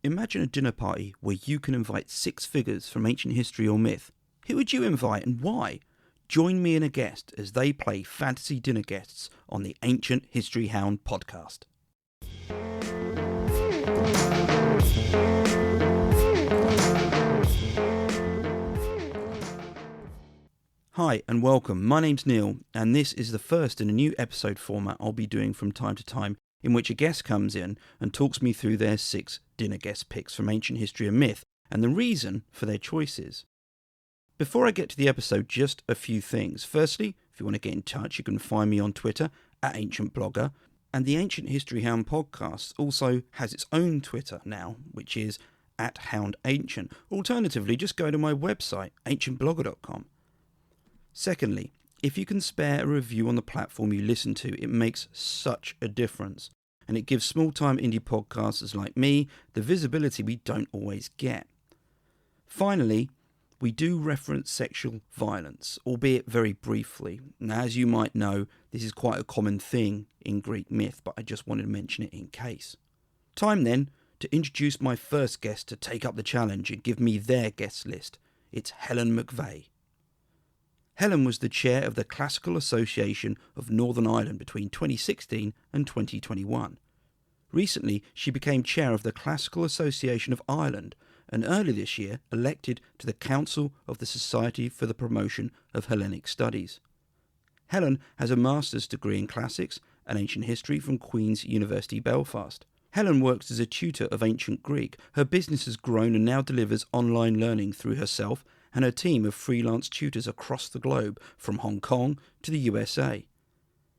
Imagine a dinner party where you can invite 6 figures from ancient history or myth. Who would you invite and why? Join me and a guest as they play fantasy dinner guests on the Ancient History Hound podcast. Hi and welcome. My name's Neil, and this is the first in a new episode format I'll be doing from time to time, in which a guest comes in and talks me through their 6 dinner guest picks from ancient history and myth, and the reason for their choices. Before I get to the episode, just a few things. Firstly, if you want to get in touch, you can find me on Twitter at AncientBlogger, and the Ancient History Hound podcast also has its own Twitter now, which is at HoundAncient. Alternatively, just go to my website, ancientblogger.com. Secondly, if you can spare a review on the platform you listen to, it makes such a difference, and it gives small-time indie podcasters like me the visibility we don't always get. Finally, we do reference sexual violence, albeit very briefly. Now, as you might know, this is quite a common thing in Greek myth, but I just wanted to mention it in case. Time then to introduce my first guest to take up the challenge and give me their guest list. It's Helen McVeigh. Helen was the chair of the Classical Association of Northern Ireland between 2016 and 2021. Recently, she became chair of the Classical Association of Ireland and early this year elected to the Council of the Society for the Promotion of Hellenic Studies. Helen has a master's degree in classics and ancient history from Queen's University Belfast. Helen works as a tutor of ancient Greek. Her business has grown and now delivers online learning through herself and her team of freelance tutors across the globe, from Hong Kong to the USA.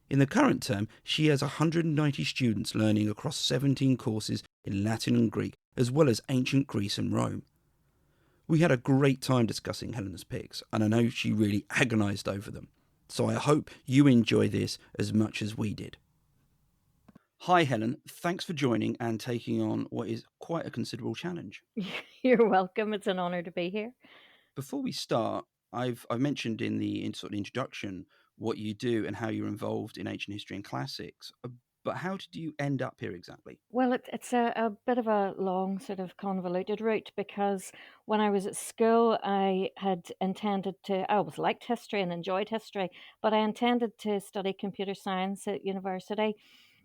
In the current term, she has 190 students learning across 17 courses in Latin and Greek, as well as ancient Greece and Rome. We had a great time discussing Helen's picks, and I know she really agonised over them. So I hope you enjoy this as much as we did. Hi Helen, thanks for joining and taking on what is quite a considerable challenge. You're welcome. It's an honour to be here. Before we start, I've mentioned in the introduction what you do and how you're involved in ancient history and classics. But how did you end up here exactly? Well, it's a bit of a long, sort of convoluted route, because when I was at school, I had intended to, I always liked history and enjoyed history, but I intended to study computer science at university.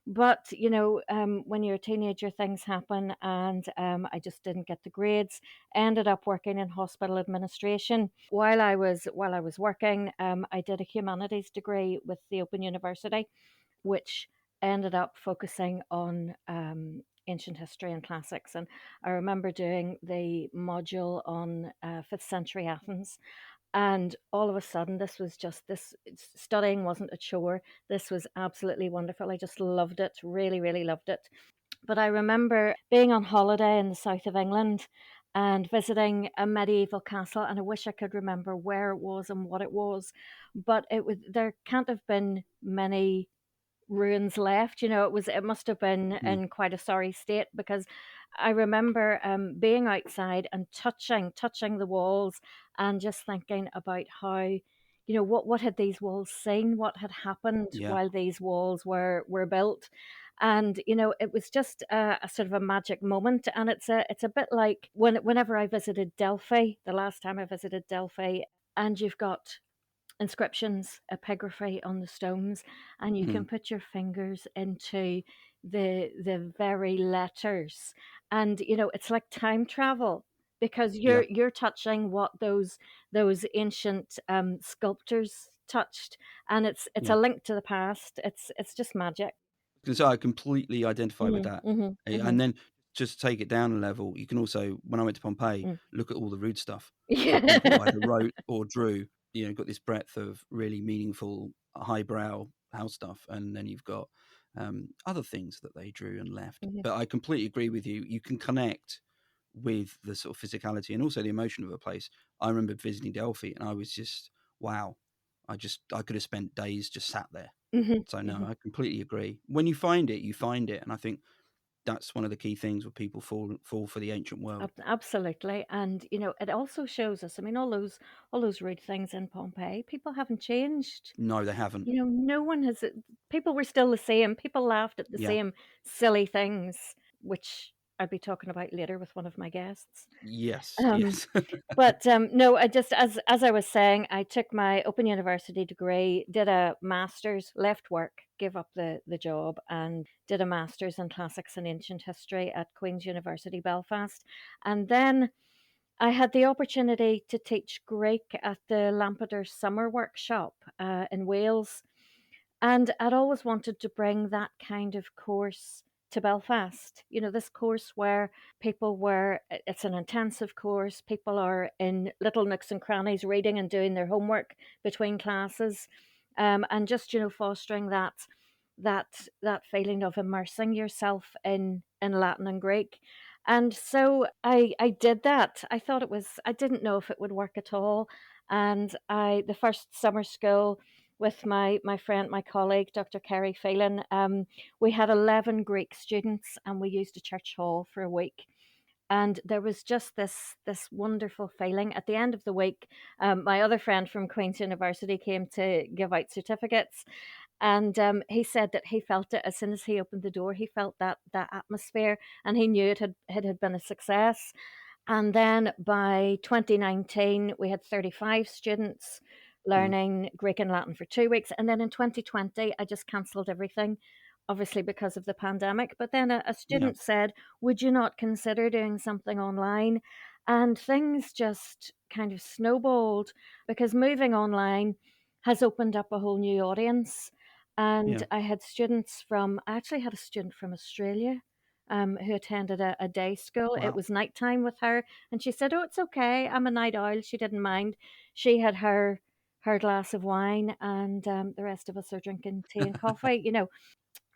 But, when you're a teenager, things happen, and I just didn't get the grades. Ended up working in hospital administration. While I was working, I did a humanities degree with the Open University, which ended up focusing on ancient history and classics. And I remember doing the module on 5th century Athens. And all of a sudden, this studying wasn't a chore. This was absolutely wonderful. I just loved it, really, really loved it. But I remember being on holiday in the south of England and visiting a medieval castle, and I wish I could remember where it was and what it was. But there can't have been many ruins left. It must have been in quite a sorry state, because I remember being outside and touching the walls and just thinking about how, what had these walls seen, what had happened Yeah. while these walls were built. And it was just a sort of a magic moment. And it's a bit like whenever I visited Delphi, the last time I visited Delphi, and you've got inscriptions, epigraphy on the stones, and you can put your fingers into the very letters, and it's like time travel, because Yeah. you're touching what those ancient sculptors touched, and it's Yeah. a link to the past. It's just magic. So I completely identify with that. Mm-hmm, mm-hmm. And then just to take it down a level, you can also, when I went to Pompeii, look at all the rude stuff that people Yeah. either wrote or drew. Got this breadth of really meaningful, highbrow house stuff, and then you've got other things that they drew and left. Mhm. But I completely agree with you. You can connect with the sort of physicality and also the emotion of a place. I remember visiting Delphi, and I was just, wow. I could have spent days just sat there. Mhm, So no, mhm. I completely agree. When you find it, you find it, and I think that's one of the key things where people fall for the ancient world. Absolutely. And it also shows us, I mean, all those rude things in Pompeii, people haven't changed. No, they haven't. No one people were still the same. People laughed at the Yeah, same silly things, which I'll be talking about later with one of my guests. Yes, Um, yes. but no, I just as I was saying, I took my Open University degree, did a master's, left work, gave up the job, and did a master's in classics and ancient history at Queen's University Belfast, and then I had the opportunity to teach Greek at the Lampeter Summer Workshop in Wales, and I'd always wanted to bring that kind of course to Belfast. You know, this course where it's an intensive course, people are in little nooks and crannies reading and doing their homework between classes, and just, fostering that feeling of immersing yourself in Latin and Greek. And so I did that. I didn't know if it would work at all. And the first summer school with my friend, my colleague, Dr. Kerry Phelan, we had 11 Greek students and we used a church hall for a week. And there was just this wonderful feeling at the end of the week. My other friend from Queen's University came to give out certificates, and he said that he felt it as soon as he opened the door. He felt that atmosphere, and he knew it had been a success. And then by 2019, we had 35 students Mm, learning Greek and Latin for 2 weeks. And then in 2020, I just cancelled everything, obviously because of the pandemic. But then a yeah, student said, would you not consider doing something online? And things just kind of snowballed because moving online has opened up a whole new audience. And yeah. I actually had a student from Australia who attended a day school. It Wow. was nighttime with her, and she said, "Oh, it's okay. I'm a night owl." She didn't mind. She had her glass of wine, and the rest of us are drinking tea and coffee.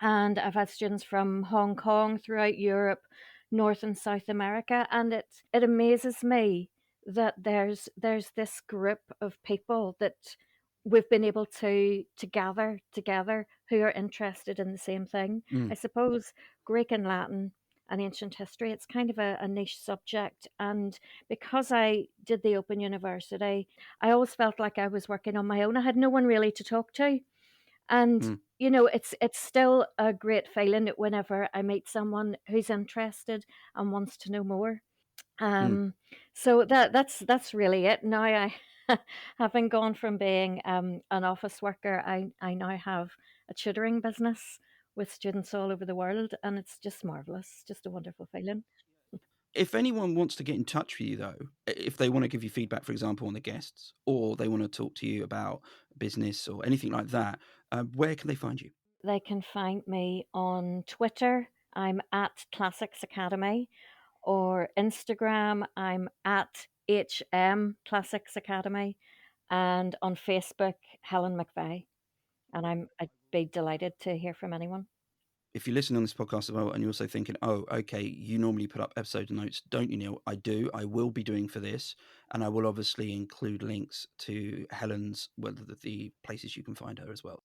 And I've had students from Hong Kong, throughout Europe, North and South America, and it amazes me that there's this group of people that we've been able to gather together who are interested in the same thing. I Mm, suppose Greek and Latin and ancient history, it's kind of a niche subject, and because I did the Open University, I always felt like I was working on my own. I had no one really to talk to, and mm, it's still a great feeling whenever I meet someone who's interested and wants to know more. mm. So that's really it. Now I, having gone from being an office worker, I now have a tutoring business with students all over the world, and it's just marvelous, just a wonderful feeling. If anyone wants to get in touch with you, though, if they want to give you feedback, for example, on the guests, or they want to talk to you about business or anything like that, where can they find you? They can find me on Twitter. I'm at Classics Academy, or Instagram. I'm at HM Classics Academy, and on Facebook, Helen McVeigh. And I'd be delighted to hear from anyone. If you listen on this podcast as well and you're also thinking, oh, okay, you normally put up episode notes, don't you, Neil? I do. I will be doing for this. And I will obviously include links to Helen's, well, the places you can find her as well.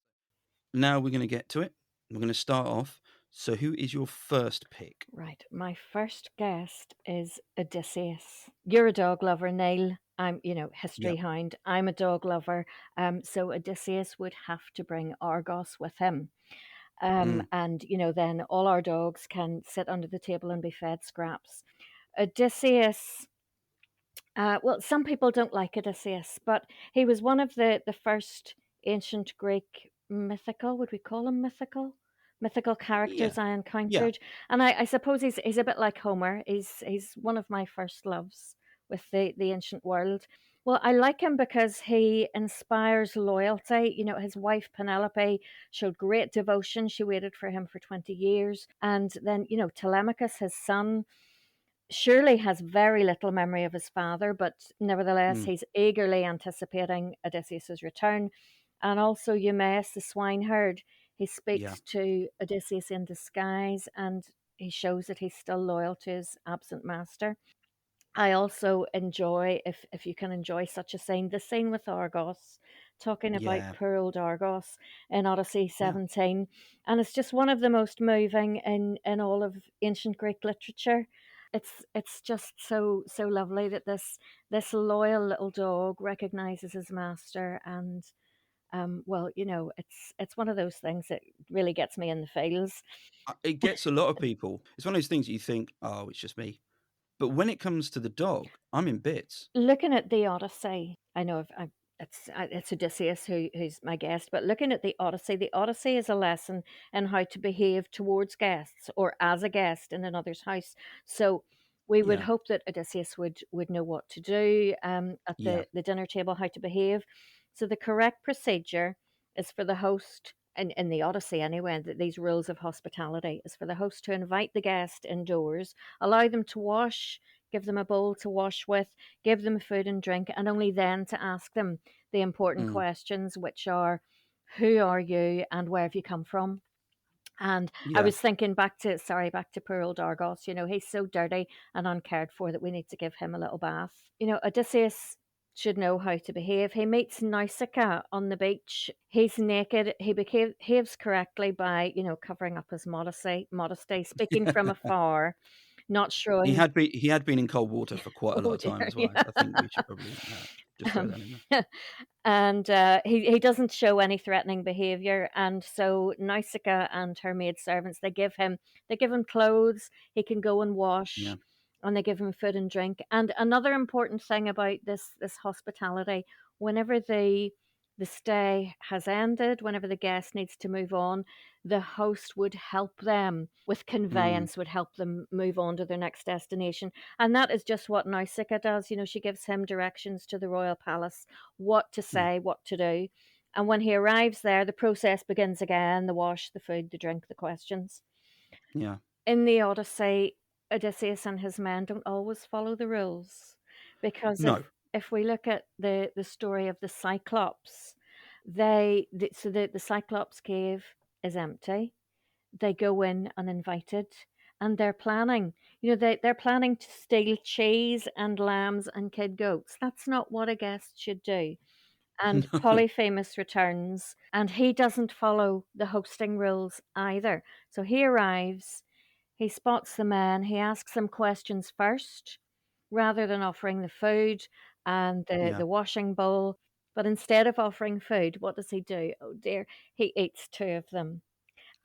Now we're going to get to it. We're going to start off. So, who is your first pick? Right. My first guest is Odysseus. You're a dog lover, Neil. I'm, Yeah. history hound. I'm a dog lover. So Odysseus would have to bring Argos with him. Mm, And, then all our dogs can sit under the table and be fed scraps. Odysseus, well, some people don't like Odysseus, but he was one of the first ancient Greek mythical, would we call him mythical? Mythical yeah. characters I Yeah. encountered. And I suppose he's a bit like Homer. He's one of my first loves with the ancient world. Well, I like him because he inspires loyalty. His wife Penelope showed great devotion. She waited for him for 20 years. And then, Telemachus, his son, surely has very little memory of his father, but nevertheless, Mm, he's eagerly anticipating Odysseus's return. And also Eumaeus, the swineherd, he yeah. speaks to Odysseus in disguise, and he shows that he's still loyal to his absent master. I also enjoy, if you can enjoy such a scene, the scene with Argos, talking about Yeah. poor old Argos in Odyssey Yeah. 17. And it's just one of the most moving in all of ancient Greek literature. It's just so lovely that this loyal little dog recognizes his master, well, it's one of those things that really gets me in the feels. It gets a lot of people. It's one of those things you think, "Oh, it's just me." But when it comes to the dog, I'm in bits. Looking at the Odyssey, I know it's Odysseus who's my guest, but looking at the Odyssey is a lesson in how to behave towards guests or as a guest in another's house. So we would Yeah, hope that Odysseus would know what to do at yeah, the dinner table, how to behave. So the correct procedure is for the host. In the Odyssey, anyway, these rules of hospitality is for the host to invite the guest indoors, allow them to wash, give them a bowl to wash with, give them food and drink, and only then to ask them the important mm, questions, which are who are you and where have you come from? And I yeah. was thinking back to poor old Argos, he's so dirty and uncared for that we need to give him a little bath. Odysseus should know how to behave. He meets Nausicaa on the beach. He's naked. He behaves correctly by, covering up his modesty, speaking from afar, not showing. He had been in cold water for quite a lot Oh of time dear, as well. yeah. I think we should probably, just throw Um, that in there. and he doesn't show any threatening behavior, and so Nausicaa and her maid servants they give him clothes he can go and Yeah, wash, and they give him food and drink. And another important thing about this hospitality, whenever the stay has ended, whenever the guest needs to move on, the host would help them with mm, conveyance, would help them move on to their next destination. And that is just what Nausicaa does. She gives him directions to the royal palace, what to yeah, say, what to do. And when he arrives there, the process begins again: the wash, the food, the drink, the questions. yeah. In the Odyssey, Odysseus and his men don't always follow the rules. Because if, No, if we look at the story of the Cyclops, the Cyclops cave is empty. They go in uninvited, and they're planning to steal cheese and lambs and kid goats. That's not what a guest should do. And no. Polyphemus returns, and he doesn't follow the hosting rules either. So he arrives, he spots the man, he asks them questions first rather than offering the food and Yeah, the washing bowl. But instead of offering food, what does he do? Oh dear, he eats two of them.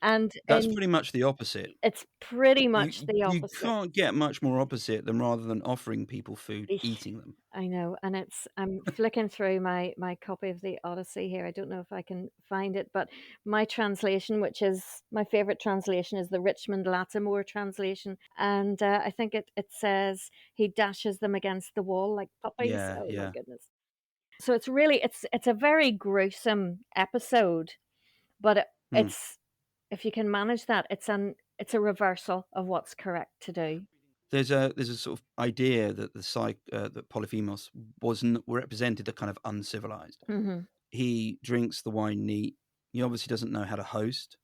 And that's in pretty much the opposite. It's pretty much You the you opposite. can't get much more opposite than rather than offering people food, Eesh, eating them. I know, and I'm flicking through my copy of the Odyssey here. I don't know if I can find it, but my translation, which is my favorite translation, is the Richmond Lattimore translation, and I think it says he dashes them against the wall like puppies. Yeah, Oh my yeah. goodness! So it's a very gruesome episode, but Hmm. it's if you can manage that, it's a reversal of what's correct to do. There's a sort of idea that that Polyphemus wasn't represented a kind of uncivilized. Hmm. He drinks the wine neat. He obviously doesn't know how to host.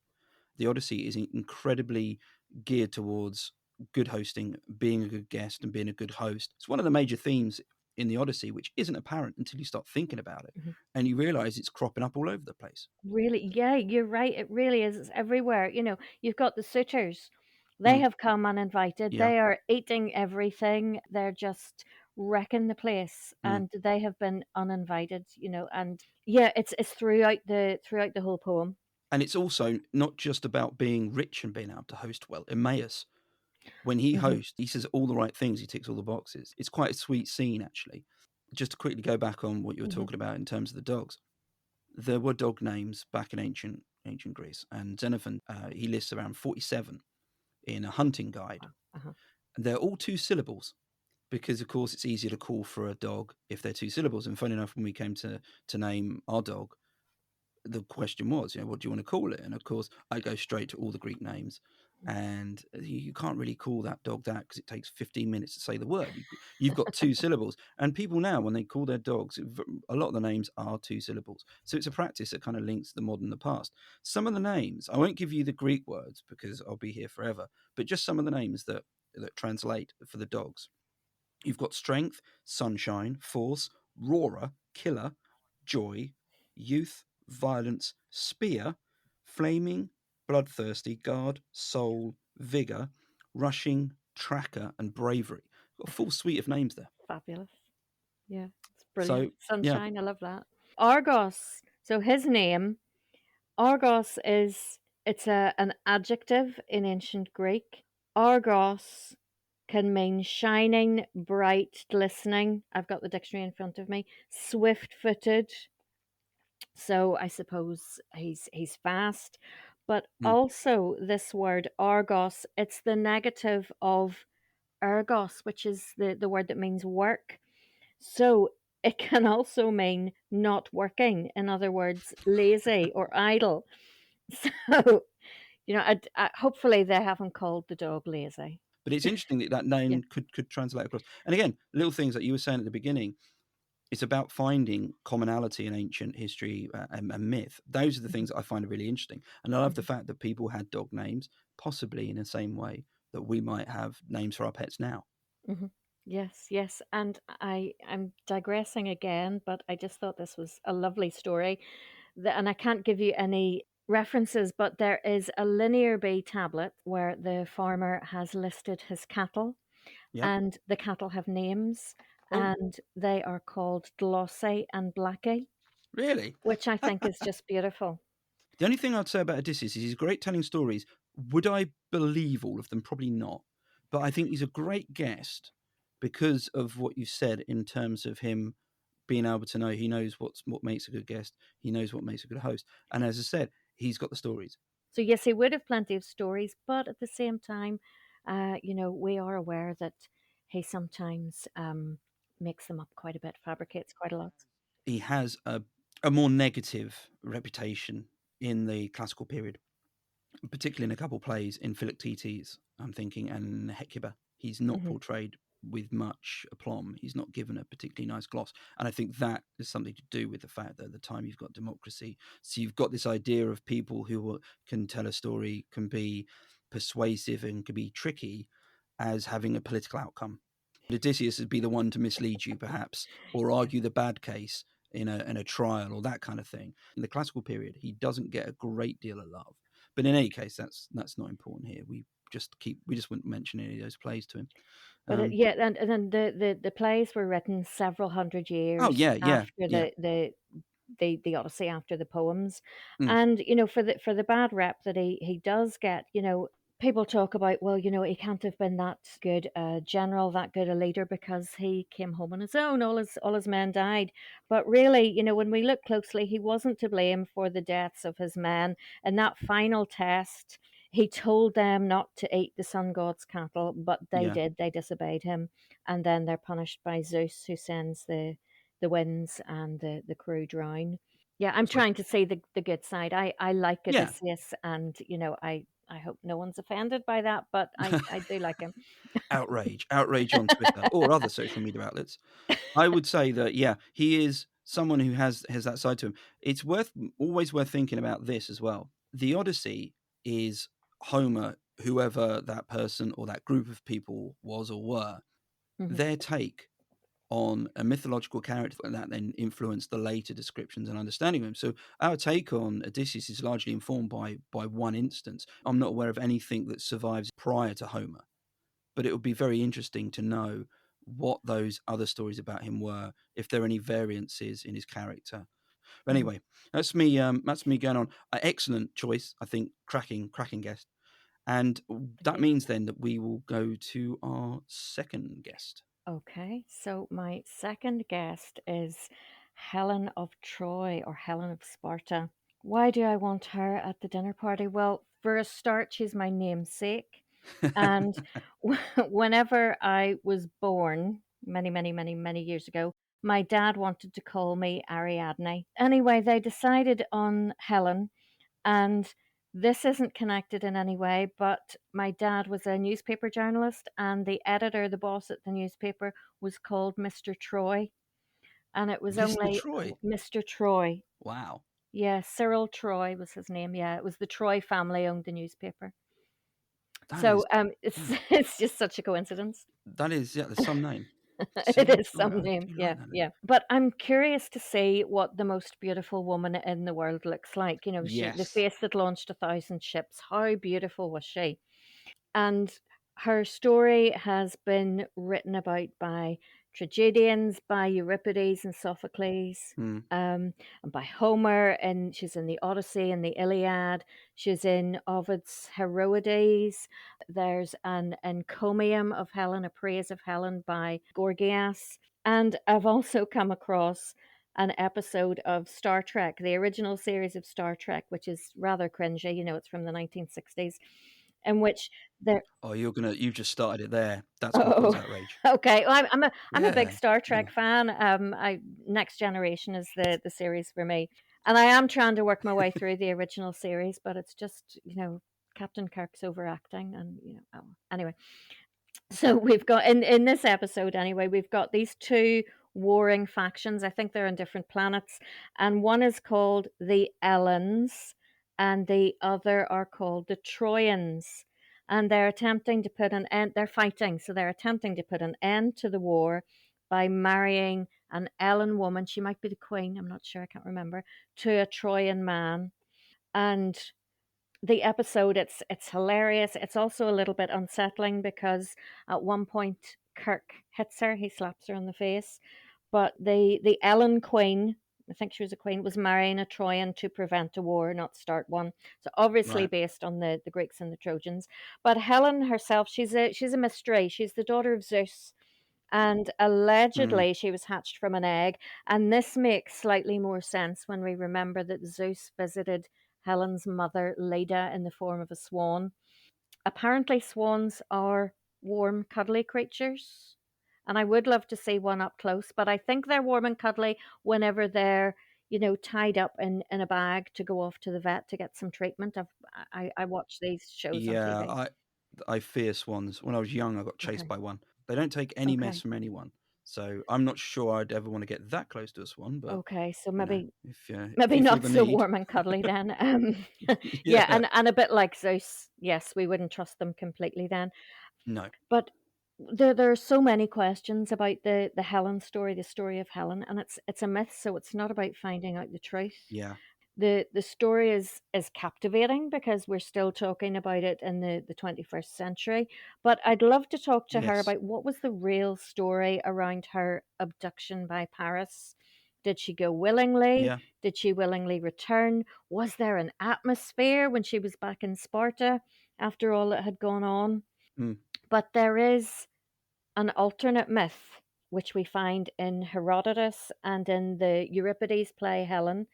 The Odyssey is incredibly geared towards good hosting, being a good guest, and being a good host. It's one of the major themes in the Odyssey, which isn't apparent until you start thinking about it, and you realize it's cropping up all over the place. Really, yeah, you're right. It really is. It's everywhere. You've got the suitors. They Mm, have come uninvited. yeah. They are eating everything. They're just wrecking the place, Mm. and they have been uninvited. And yeah, it's throughout the whole poem. And it's also not just about being rich and being able to host well. Emmaus, when he Hmm. hosts, he says all the right things. He ticks all the boxes. It's quite a sweet scene, actually. Just to quickly go back on what you were Hmm. talking about in terms of the dogs, there were dog names back in ancient Greece, and Xenophon he lists around 47 in a hunting guide. Uh-huh. And they're all two syllables because, of course, it's easier to call for a dog if they're two syllables. And funny enough, when we came to name our dog, the question was, what do you want to call it? And of course, I go straight to all the Greek names. And you can't really call that dog that because it takes 15 minutes to say the word. You've got two syllables. And people now, when they call their dogs, a lot of the names are two syllables. So it's a practice that kind of links the modern and the past. Some of the names, I won't give you the Greek words because I'll be here forever, but just some of the names that translate for the dogs. You've got strength, sunshine, force, roarer, killer, joy, youth, violence, spear, flaming, bloodthirsty, guard, soul, vigor, rushing, tracker, and bravery. Got a full suite of names there. Fabulous. Yeah, it's brilliant. So yeah, Sunshine, I love that. Argos. So his name, Argos, it's an adjective in ancient Greek. Argos can mean shining, bright, glistening. I've got the dictionary in front of me. Swift-footed. So I suppose he's fast. But Mm. also this word Argos, it's the negative of ergos, which is the word that means work. So it can also mean not working. In other words, lazy or idle. So, hopefully they haven't called the dog lazy. But it's interesting that that Yeah. name could translate across. And again, little things that you were saying at the beginning, it's about finding commonality in ancient history and myth. Those are the Mhm, things that I find really interesting. And I love the mhm, fact that people had dog names, possibly in the same way that we might have names for our pets now. mhm. Yes, yes. And I'm digressing again, but I just thought this was a lovely story. And I can't give you any references, but there is a Linear B tablet where the farmer has listed his cattle, Yeah. and the cattle have names, Oh, and they are called Glossy and Blackie, really? which I think is just beautiful. The only thing I'd say about Odysseus is he's great telling stories. Would I believe all of them? Probably not. But I think he's a great guest because of what you said in terms of him being able to know he knows what makes a good guest, he knows what makes a good host, and as I said, he's got the stories. So yes, he would have plenty of stories, but at the same time, we are aware that he sometimes makes them up quite a bit, fabricates quite a lot. He has a more negative reputation in the classical period, particularly in a couple plays in Philoctetes, I'm thinking, and Hecuba. He's not Hmm. portrayed with much aplomb. He's not given a particularly nice gloss. And I think that is something to do with the fact that at the time you've got democracy. So you've got this idea of people who can tell a story, can be persuasive and can be tricky as having a political outcome. Odysseus would be the one to mislead you, perhaps, or Yeah. argue the bad case in a trial or that kind of thing. In the classical period, he doesn't get a great deal of love. But in any case, that's not important here. We just wouldn't mention any of those plays to him. But Um, yeah, and then the plays were written several hundred oh years yeah, yeah, after yeah. the Odyssey, after the poems. Mm, And for the bad rep that he does get, people talk about, well, he can't have been that good a general, that good a leader, because he came home on his own. All his men died. But really, when we look closely, he wasn't to blame for the deaths of his men. In that final test, he told them not to eat the sun god's cattle, but they yeah, did. They disobeyed him, and then they're punished by Zeus, who sends the winds, and the crew drown. Yeah, I'm that's right. trying to see the good side. I like Yeah, Odysseus, and I hope no one's offended by that, but I do like him. outrage on Twitter or other social media outlets. I would say that yeah, he is someone who has that side to him. It's always worth thinking about this as well. The Odyssey is Homer, whoever that person or that group of people was or were, Hmm. their take on a mythological character that then influenced the later descriptions and understanding of him. So our take on Odysseus is largely informed by one instance. I'm not aware of anything that survives prior to Homer, but it would be very interesting to know what those other stories about him were, if there are any variances in his character. But Hmm. anyway, that's me. That's me going on. Excellent choice, I think. Cracking guest. And Thank that you. means then that we will go to our second guest. Okay, so my second guest is Helen of Troy, or Helen of Sparta. Why do I want her at the dinner party? Well, for a start, she's my namesake. And whenever I was born, many, many, many, many years ago, my dad wanted to call me Ariadne. Anyway, they decided on Helen, and this isn't connected in any way, but my dad was a newspaper journalist, and the editor, the boss at the newspaper, was called Mr. Troy. And it was Mr. only Troy. Mr. Troy. Wow. Yeah, Cyril Troy was his name. Yeah, it was the Troy family owned the newspaper. That So is it's yeah. it's just such a coincidence. That is yeah, there's some name. It Cyril is Troy. some I name. do Yeah, like that name. yeah. But I'm curious to see what the most beautiful woman in the world looks like. The Yes. face that launched 1,000 ships. How beautiful was she? And Her story has been written about by tragedians, by Euripides and Sophocles, Hmm. and by Homer, and she's in the Odyssey and the Iliad. She's in Ovid's Heroides. There's an encomium of Helen, a praise of Helen by Gorgias. And I've also come across an episode of Star Trek, the original series of Star Trek, which is rather cringy. It's from the 1960s, in which there. Oh, you've just started it there. That's going to cause Oh, outrage. okay. Well, I'm a big Yeah, Star yeah. Trek fan. Next Generation is the series for me, and I am trying to work my way through the original series, but it's just Captain Kirk's overacting, and anyway. So we've got in this episode anyway, we've got these two warring factions. I think they're on different planets, and one is called the Ellens, and the other are called the Trojans. And they're attempting to put an end. They're fighting, so they're attempting to put an end to the war by marrying an Ellen woman. She might be the queen. I'm not sure. I can't remember. To a Trojan man, and the episode, it's hilarious. It's also a little bit unsettling because at one point Kirk hits her, he slaps her in the face. But the Ellen Queen, I think she was a queen, was marrying a Trojan to prevent a war, not start one. So obviously Right. based on the Greeks and the Trojans. But Helen herself, she's a mystery. She's the daughter of Zeus, and Hmm. allegedly she was hatched from an egg. And this makes slightly more sense when we remember that Zeus visited Helen's mother, Leda, in the form of a swan. Apparently, swans are warm, cuddly creatures. And I would love to see one up close, but I think they're warm and cuddly whenever they're, tied up in a bag to go off to the vet to get some treatment. I watch these shows on Yeah, TV. I fear swans. When I was young, I got chased Okay. by one. They don't take any mess Okay. from anyone, so I'm not sure I'd ever want to get that close to a swan. But Okay. So you know, maybe if maybe you feel not the so need, warm and cuddly then. Yeah, yeah, and a bit like Zeus. Yes, we wouldn't trust them completely then. no, But there are so many questions about the Helen story, the story of Helen, and it's a myth, so it's not about finding out the truth. yeah, The story is captivating because we're still talking about it in the 21st century. But I'd love to talk to her yes, about what was the real story around her abduction by Paris. Did she go willingly? yeah, Did she willingly return? Was there an atmosphere when she was back in Sparta after all that had gone on? mm, But there is an alternate myth, which we find in Herodotus and in the Euripides play Helen,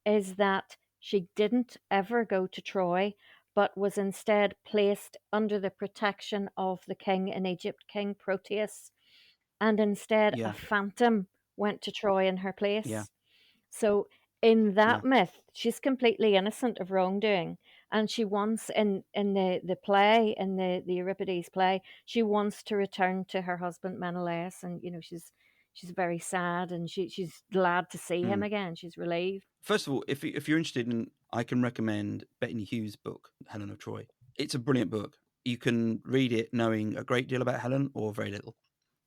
is that she didn't ever go to Troy, but was instead placed under the protection of the king in Egypt, King Proteus, and instead a yeah, phantom went to Troy in her yeah, place. So in yeah. that myth, she's completely innocent of wrongdoing. And she wants in the play, in the Euripides play, she wants to return to her husband Menelaus, and she's very sad, and she's glad to see him Mm. again. She's relieved. First of all, if you're interested in, I can recommend Bettany Hughes' book, Helen of Troy. It's a brilliant book. You can read it knowing a great deal about Helen or very little.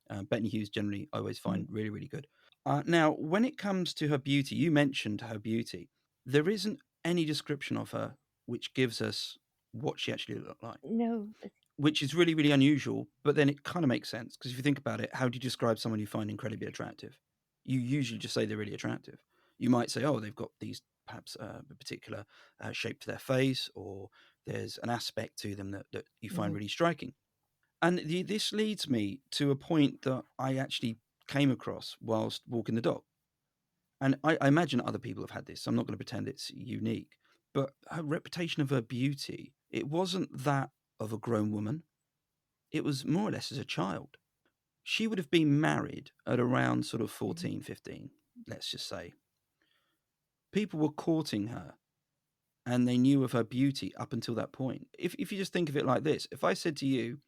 Bettany Hughes generally I always Mhm. find really, really good. Now, when it comes to her beauty, you mentioned her beauty. There isn't any description of her which gives us what she actually looked like, No, which is really, really unusual. But then it kind of makes sense because if you think about it, how do you describe someone you find incredibly attractive? You usually just say they're really attractive. You might say, oh, they've got these perhaps a particular shape to their face, or there's an aspect to them that you find mhm, really striking. And this leads me to a point that I actually came across whilst walking the dog. And I imagine other people have had this. I'm not going to pretend it's unique. But her reputation of her beauty, it wasn't that of a grown woman. It was more or less as a child. She would have been married at around sort of mhm, 14, 15, let's just say. People were courting her and they knew of her beauty up until that point. If you just think of it like this, if I said to you,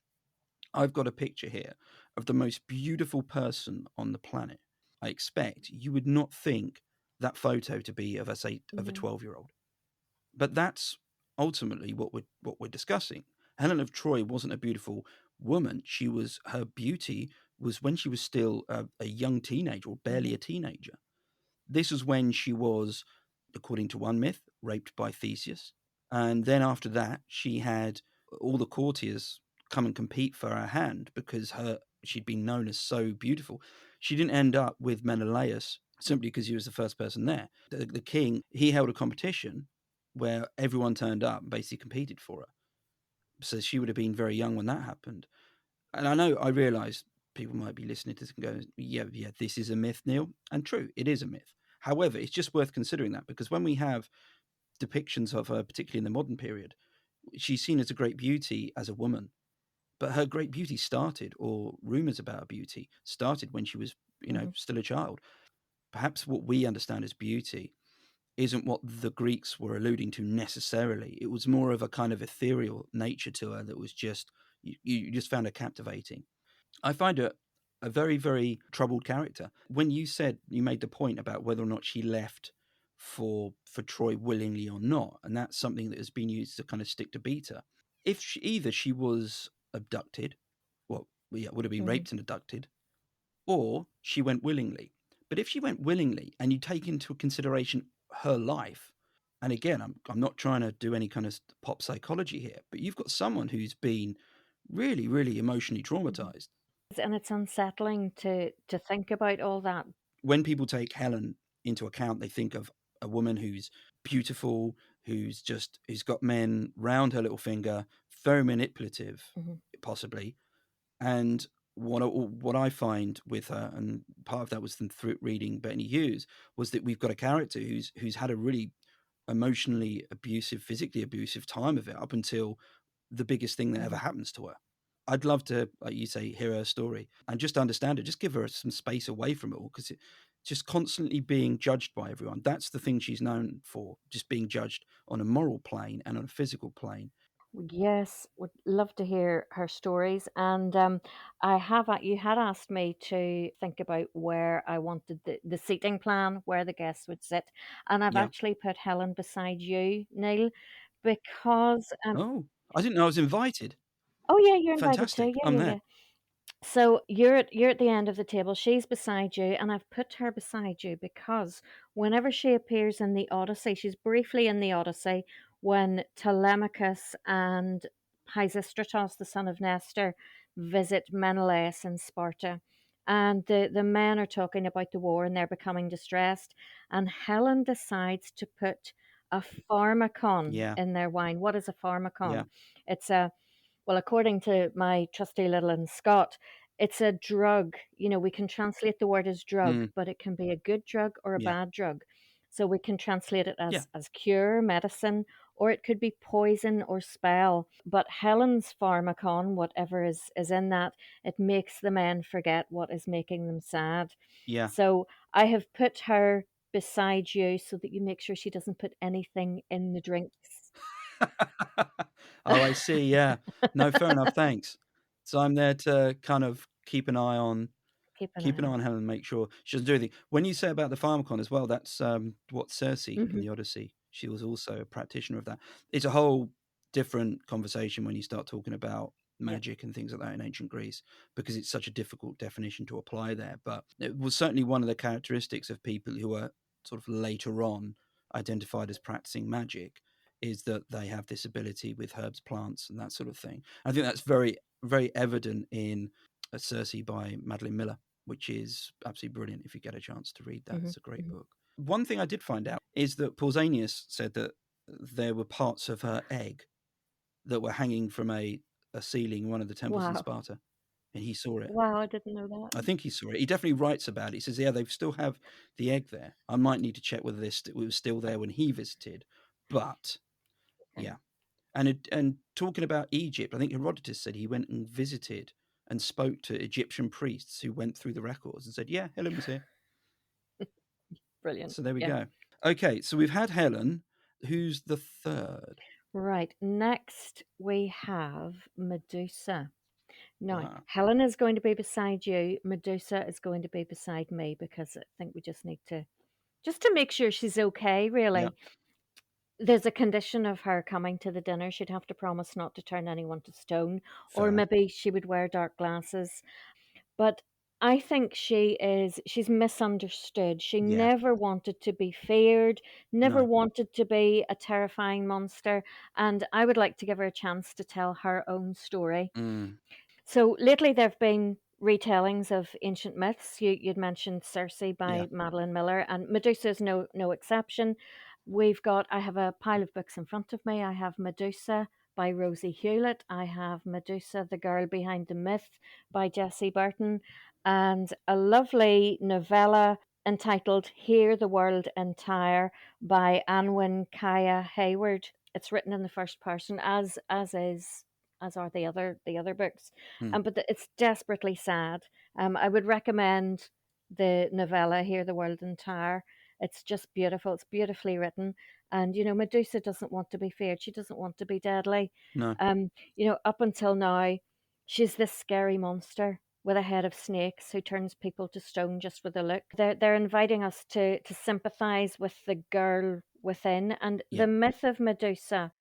I've got a picture here of the most beautiful person on the planet, I expect you would not think that photo to be of a mhm, 12-year-old. But that's ultimately what we're discussing. Helen of Troy wasn't a beautiful woman. Her beauty was when she was still a young teenager or barely mhm, a teenager. This was when she was, according to one myth, raped by Theseus. And then after that, she had all the courtiers come and compete for her hand because she'd been known as so beautiful. She didn't end up with Menelaus simply because he was the first person there. The king, he held a competition where everyone turned up and basically competed for her. So she would have been very young when that happened. And I realise people might be listening to this and going, yeah, this is a myth, Neil. And true, it is a myth. However, it's just worth considering that because when we have depictions of her, particularly in the modern period, she's seen as a great beauty as a woman. But her great beauty started, or rumours about her beauty started when she was, Hmm. still a child. Perhaps what we understand as beauty isn't what the Greeks were alluding to necessarily. It was more of a kind of ethereal nature to her that was just, you just found her captivating. I find her a very, very troubled character. When you made the point about whether or not she left for Troy willingly or not, and that's something that has been used to kind of stick to beat her. If either she was abducted, well, yeah, would have been Hmm. raped and abducted, or she went willingly. But if she went willingly, and you take into consideration her life, and again, I'm not trying to do any kind of pop psychology here, but you've got someone who's been really, really emotionally Hmm. traumatized. And it's unsettling to think about all that. When people take Helen into account, they think of a woman who's beautiful, who's got men round her little finger, very manipulative, Hmm. possibly. And what I find with her, and part of that was through reading Bettany Hughes, was that we've got a character who's had a really emotionally abusive, physically abusive time of it up until the biggest thing that ever Hmm. happens to her. I'd love to, like you say, hear her story and just understand it. Just give her some space away from it all because just constantly being judged by everyone. That's the thing she's known for, just being judged on a moral plane and on a physical plane. Yes, would love to hear her stories. And you had asked me to think about where I wanted the seating plan, where the guests would sit. And I've Yeah. actually put Helen beside you, Neil, because, Oh, I didn't know I was invited. oh yeah, you're invited too. Fantastic. Yeah, I'm yeah, there. yeah. So you're at the end of the table. She's beside you, and I've put her beside you because whenever she appears in the Odyssey, she's briefly in the Odyssey when Telemachus and Pisistratos, the son of Nestor, visit Menelaus in Sparta. And the men are talking about the war and they're becoming distressed. And Helen decides to put a pharmacon Yeah. in their wine. What is a Yeah. pharmacon? It's a well, according to my trusty little and Scott, it's a drug. We can translate the word as drug, Mm, but it can be a good drug or a yeah. bad drug. So we can translate it Yeah. as cure, medicine, or it could be poison or spell. But Helen's pharmacon, whatever is in that, it makes the men forget what is making them sad. Yeah. So I have put her beside you so that you make sure she doesn't put anything in the drinks. Oh, I see. Yeah. No, fair enough. Thanks. So I'm there to kind of Keep an keep eye an eye on. on Helen and make sure she doesn't do anything. When you say about the Pharmacon as well, that's what Circe in Hmm. the Odyssey. She was also a practitioner of that. It's a whole different conversation when you start talking about Yeah. magic and things like that in ancient Greece because it's such a difficult definition to apply there. But it was certainly one of the characteristics of people who are sort of later on identified as practicing magic is that they have this ability with herbs, plants, and that sort of thing. I think that's very, very evident in Circe by Madeline Miller, which is absolutely brilliant if you get a chance to read that. Hmm. It's a great Hmm. book. One thing I did find out is that Pausanias said that there were parts of her egg that were hanging from a ceiling in one of the temples in Wow. Sparta, and he saw it. Wow, I didn't know that. I think he saw it. He definitely writes about it. He says, "Yeah, they still have the egg there. I might need to check whether it was still there when he visited, but Okay. yeah." And talking about Egypt, I think Herodotus said he went and visited and spoke to Egyptian priests who went through the records and said, "Yeah, Helen was here." Brilliant. So there we Yeah. go. Okay, so we've had Helen. Who's the third? Right. Next, we have Medusa. Now, Wow. Helen is going to be beside you. Medusa is going to be beside me because I think we just need to make sure she's okay, Yeah, really. There's a condition of her coming to the dinner. She'd have to promise not to turn anyone to stone, or fair enough. maybe she would wear dark glasses. But I think she's misunderstood. She Yeah. never wanted to be feared, never No. wanted to be a terrifying monster, and I would like to give her a chance to tell her own story. Mm. So lately there have been retellings of ancient myths. You'd mentioned Circe Yeah. by Madeline Miller, and Medusa is no exception. I have a pile of books in front of me. I have Medusa by Rosie Hewlett. I have Medusa, the Girl Behind the Myth by Jessie Burton, and a lovely novella entitled Hear the World Entire by Anwin Kaya Hayward. It's written in the first person, as are the other books. Mm. It's desperately sad. I would recommend the novella Hear the World Entire. It's just beautiful. It's beautifully written. And, Medusa doesn't want to be feared. She doesn't want to be deadly. No. Up until now, she's this scary monster with a head of snakes who turns people to stone just with a look. They're inviting us to sympathize with the girl within. And Yeah. the myth of Medusa,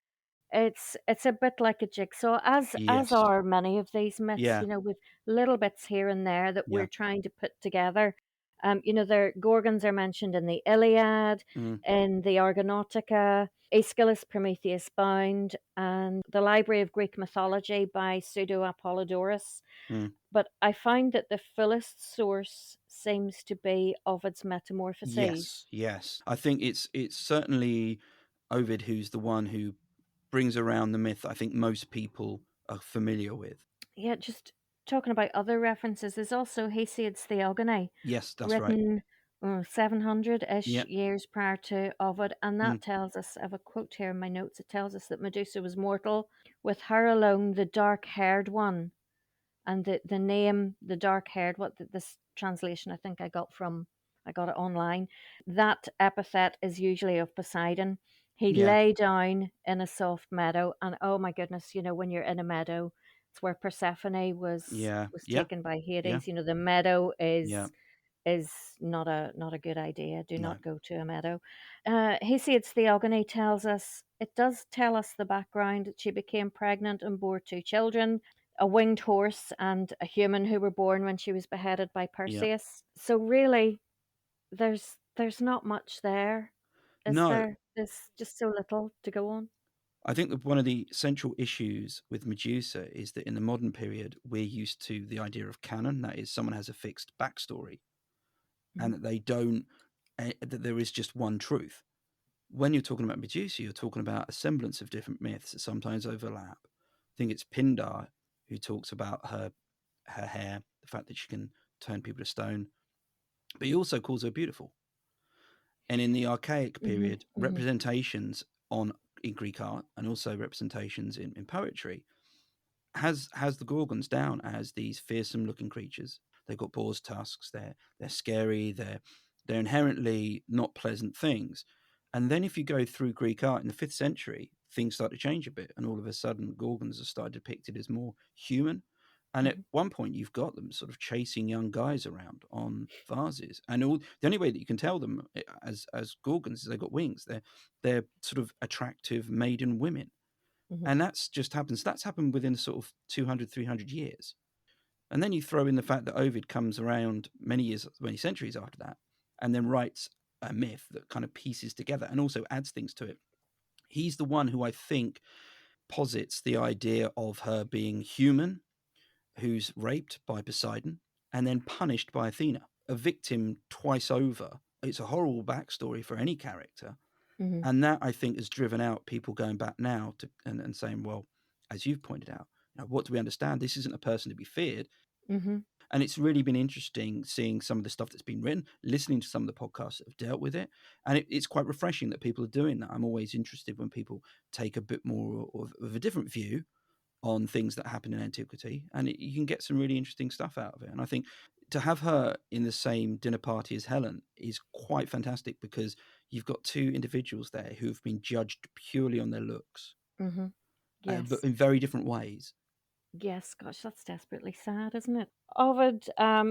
it's a bit like a jigsaw, as Yes. are many of these myths, Yeah. with little bits here and there that Yeah. we're trying to put together. Their Gorgons are mentioned in the Iliad, Mm. in the Argonautica, Aeschylus Prometheus Bound, and the Library of Greek Mythology by Pseudo Apollodorus. Mm. But I find that the fullest source seems to be Ovid's Metamorphoses. Yes. Yes. I think it's certainly Ovid who's the one who brings around the myth I think most people are familiar with. Yeah, just talking about other references, there's also Hesiod's Theogony, Yes, that's right. written 700 Yeah. ish years prior to Ovid, and Mm. that tells us, I have a quote here in my notes, it tells us that Medusa was mortal, with her alone the dark haired one. And the name, the dark haired, this translation I think I got it online. That epithet is usually of Poseidon. He Yeah. lay down in a soft meadow, and oh my goodness, when you're in a meadow, it's where Persephone Yeah. was Yeah. taken by Yeah. Hades. The meadow Yeah. is not a good idea. Do No. not go to a meadow. Hesiod's Theogony tells us, it does tell us the background, that she became pregnant and bore two children, a winged horse and a human, who were born when she was beheaded by Yeah. Perseus. So really, there's not much there, is No. there? There's just so little to go on. I think that one of the central issues with Medusa is that in the modern period, we're used to the idea of canon. That is, someone has a fixed backstory and Mhm, that they don't, that there is just one truth. When you're talking about Medusa, you're talking about a semblance of different myths that sometimes overlap. I think it's Pindar who talks about her hair, the fact that she can turn people to stone, but he also calls her beautiful. And in the archaic mhm, period, mhm, representations in Greek art and also representations in poetry has the Gorgons down as these fearsome looking creatures. They've got boar's tusks. They're scary. They're inherently not pleasant things. And then if you go through Greek art in the 5th century, things start to change a bit, and all of a sudden Gorgons are started depicted as more human. And at mhm, one point, you've got them sort of chasing young guys around on vases, and the only way that you can tell them as Gorgons is they've got wings. They're sort of attractive maiden women, mhm, and that's happened within sort of 200, 300 years. And then you throw in the fact that Ovid comes around many centuries after that, and then writes a myth that kind of pieces together and also adds things to it. He's the one who I think posits the idea of her being human, who's raped by Poseidon and then punished by Athena, a victim twice over. It's a horrible backstory for any character. mhm, And that, I think, has driven out people going back now and saying, well, as you've pointed out, what do we understand? This isn't a person to be feared. mhm, And it's really been interesting seeing some of the stuff that's been written, listening to some of the podcasts that have dealt with it. And it's quite refreshing that people are doing that. I'm always interested when people take a bit more of a different view on things that happen in antiquity, and you can get some really interesting stuff out of it. And I think to have her in the same dinner party as Helen is quite fantastic because you've got two individuals there who've been judged purely on their looks, mhm. but Yes. in very different ways. Yes, gosh, that's desperately sad, isn't it? Ovid,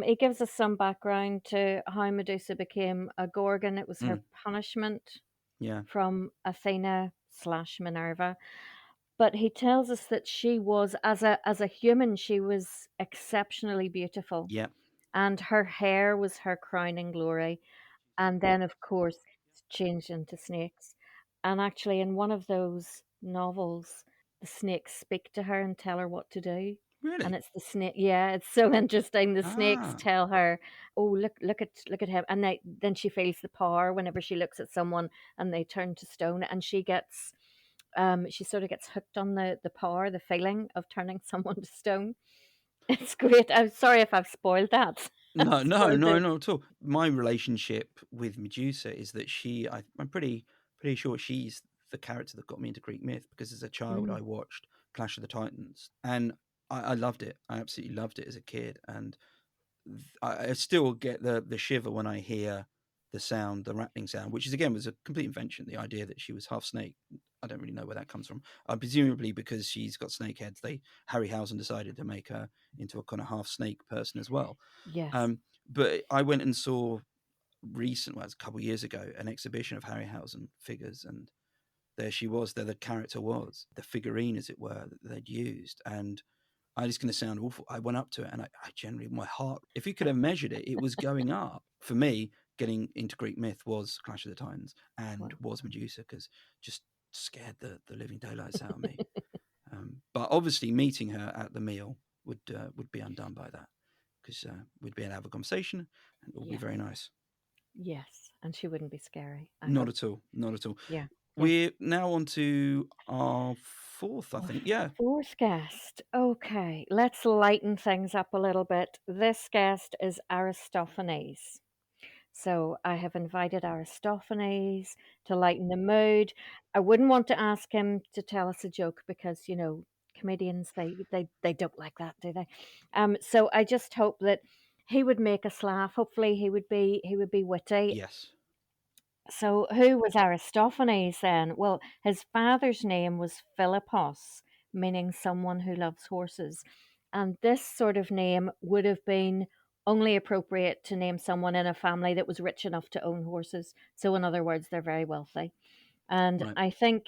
he gives us some background to how Medusa became a Gorgon. It was her Mm, punishment yeah, from Athena slash Minerva. But he tells us that she was, as a human, she was exceptionally beautiful. yeah, and her hair was her crowning glory. And then, of course, it's changed into snakes. And actually, in one of those novels, the snakes speak to her and tell her what to do. And Really? it's the snake. Yeah, it's so interesting. The snakes Ah, tell her, "Oh, look at him," and then she feels the power whenever she looks at someone, and they turn to stone, and she sort of gets hooked on the power, the feeling of turning someone to stone. It's great. I'm sorry if I've spoiled that. no, no, Spoiled no, it. not at all. My relationship with Medusa is that I'm pretty sure she's the character that got me into Greek myth because as a child I Mm, watched Clash of the Titans and I loved it. I absolutely loved it as a kid, and I still get the shiver when I hear the sound, the rattling sound, which is again was a complete invention. The idea that she was half snake, I don't really know where that comes from. Presumably because she's got snake heads, Harryhausen decided to make her into a kind of half snake person as well. yes. Um, but I went and saw well, it was a couple of years ago, an exhibition of Harryhausen figures, and there she was. There the character was, the figurine, as it were, that they'd used, and it's going to sound awful. I went up to it and I generally, my heart, if you could have measured it, it was going up. For me, getting into Greek myth was Clash of the Titans and Wow. was Medusa because just scared the living daylights out of me. But obviously, meeting her at the meal would be undone by that because we'd be able to have a conversation and it would be Yes. very nice. Yes. And she wouldn't be scary, I Not hope. at all. Not at all. Yeah. Yes. We're now on to our fourth, I Our think. Yeah. fourth guest. Okay, let's lighten things up a little bit. This guest is Aristophanes. So I have invited Aristophanes to lighten the mood. I wouldn't want to ask him to tell us a joke because, comedians they don't like that, do they? So I just hope that he would make us laugh. Hopefully he would be witty. Yes. So who was Aristophanes then? Well, his father's name was Philippos, meaning someone who loves horses. And this sort of name would have been only appropriate to name someone in a family that was rich enough to own horses. So, in other words, they're very wealthy. And Right. I think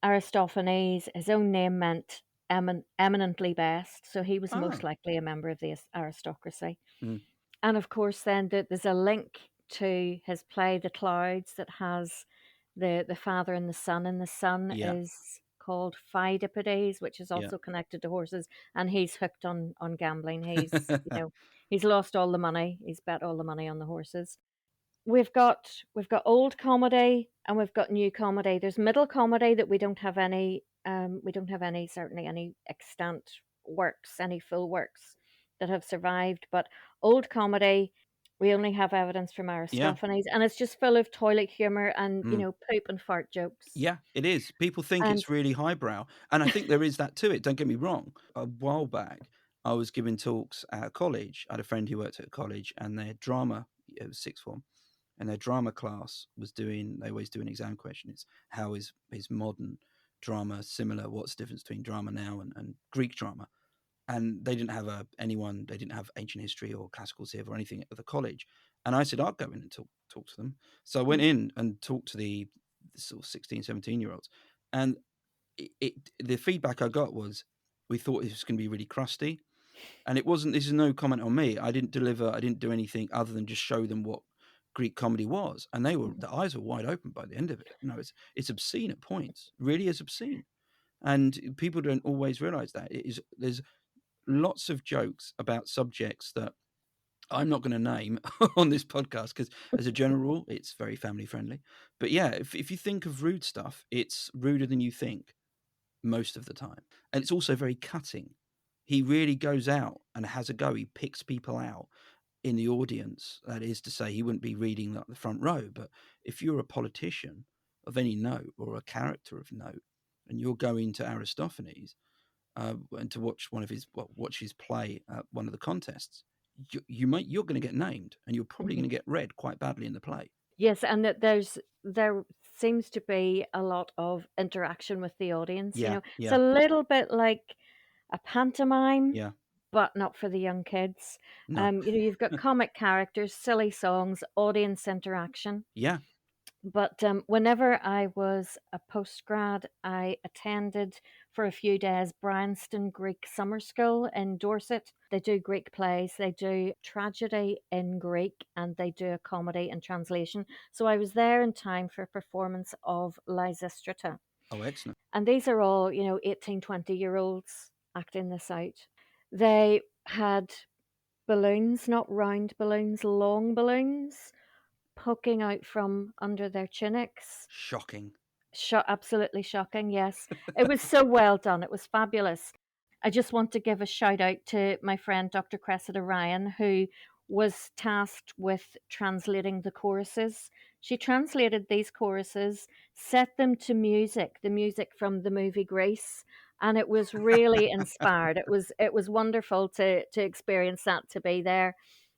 Aristophanes, his own name meant eminently best. So he was most Ah. likely a member of the aristocracy. Mm. And of course, then there's a link to his play, The Clouds, that has the father and the son, and the son Yeah. is called Pheidippides, which is Yeah. also connected to horses, and he's hooked on gambling. He's lost all the money. He's bet all the money on the horses. We've got old comedy and we've got new comedy. There's middle comedy that we don't have any certainly any extant works, any full works that have survived. But old comedy, we only have evidence from Yeah. Aristophanes, and it's just full of toilet humor and Mm. poop and fart jokes. Yeah, it is. People think And it's really highbrow, and I think there is that to it, don't get me wrong. A while back, I was giving talks at a college. I had a friend who worked at a college, and their drama, it was sixth form, and their drama class was they always do an exam question. It's how is modern drama similar? What's the difference between drama now and Greek drama? And they didn't have they didn't have ancient history or classical civ or anything at the college. And I said, I'll go in and talk to them. So I went mm, in and talked to the sort of 16, 17-year-olds. And the feedback I got was, we thought it was going to be really crusty. And it wasn't, this is no comment on me. I didn't do anything other than just show them what Greek comedy was. And mhm. their eyes were wide open by the end of it. It's obscene at points, really is obscene. And people don't always realize that there's lots of jokes about subjects that I'm not going to name on this podcast because, as a general rule, it's very family friendly. But yeah, if you think of rude stuff, it's ruder than you think most of the time. And it's also very cutting. He really goes out and has a go. He picks people out in the audience. That is to say, he wouldn't be reading the front row. But if you're a politician of any note or a character of note, and you're going to Aristophanes, and to watch his play at one of the contests, you're going to get named, and you're probably going Mhm. to get read quite badly in the play. Yes, and that there seems to be a lot of interaction with the audience. Yeah, It's yeah, a little bit like a pantomime, yeah. but not for the young kids. No, You've got comic characters, silly songs, audience interaction. yeah. But whenever I was a postgrad, I attended for a few days Bryanston Greek Summer School in Dorset. They do Greek plays, they do tragedy in Greek, and they do a comedy in translation. So I was there in time for a performance of Lysistrata. Oh, excellent. And these are all, 18, 20-year olds acting this out. They had balloons, not round balloons, long balloons poking out from under their tunics. Shocking. Absolutely shocking, yes. It was so well done. It was fabulous. I just want to give a shout out to my friend Dr. Cressida Ryan, who was tasked with translating the choruses. She translated these choruses, set them to music, the music from the movie Grease, and it was really inspired. It was wonderful to experience that, to be there.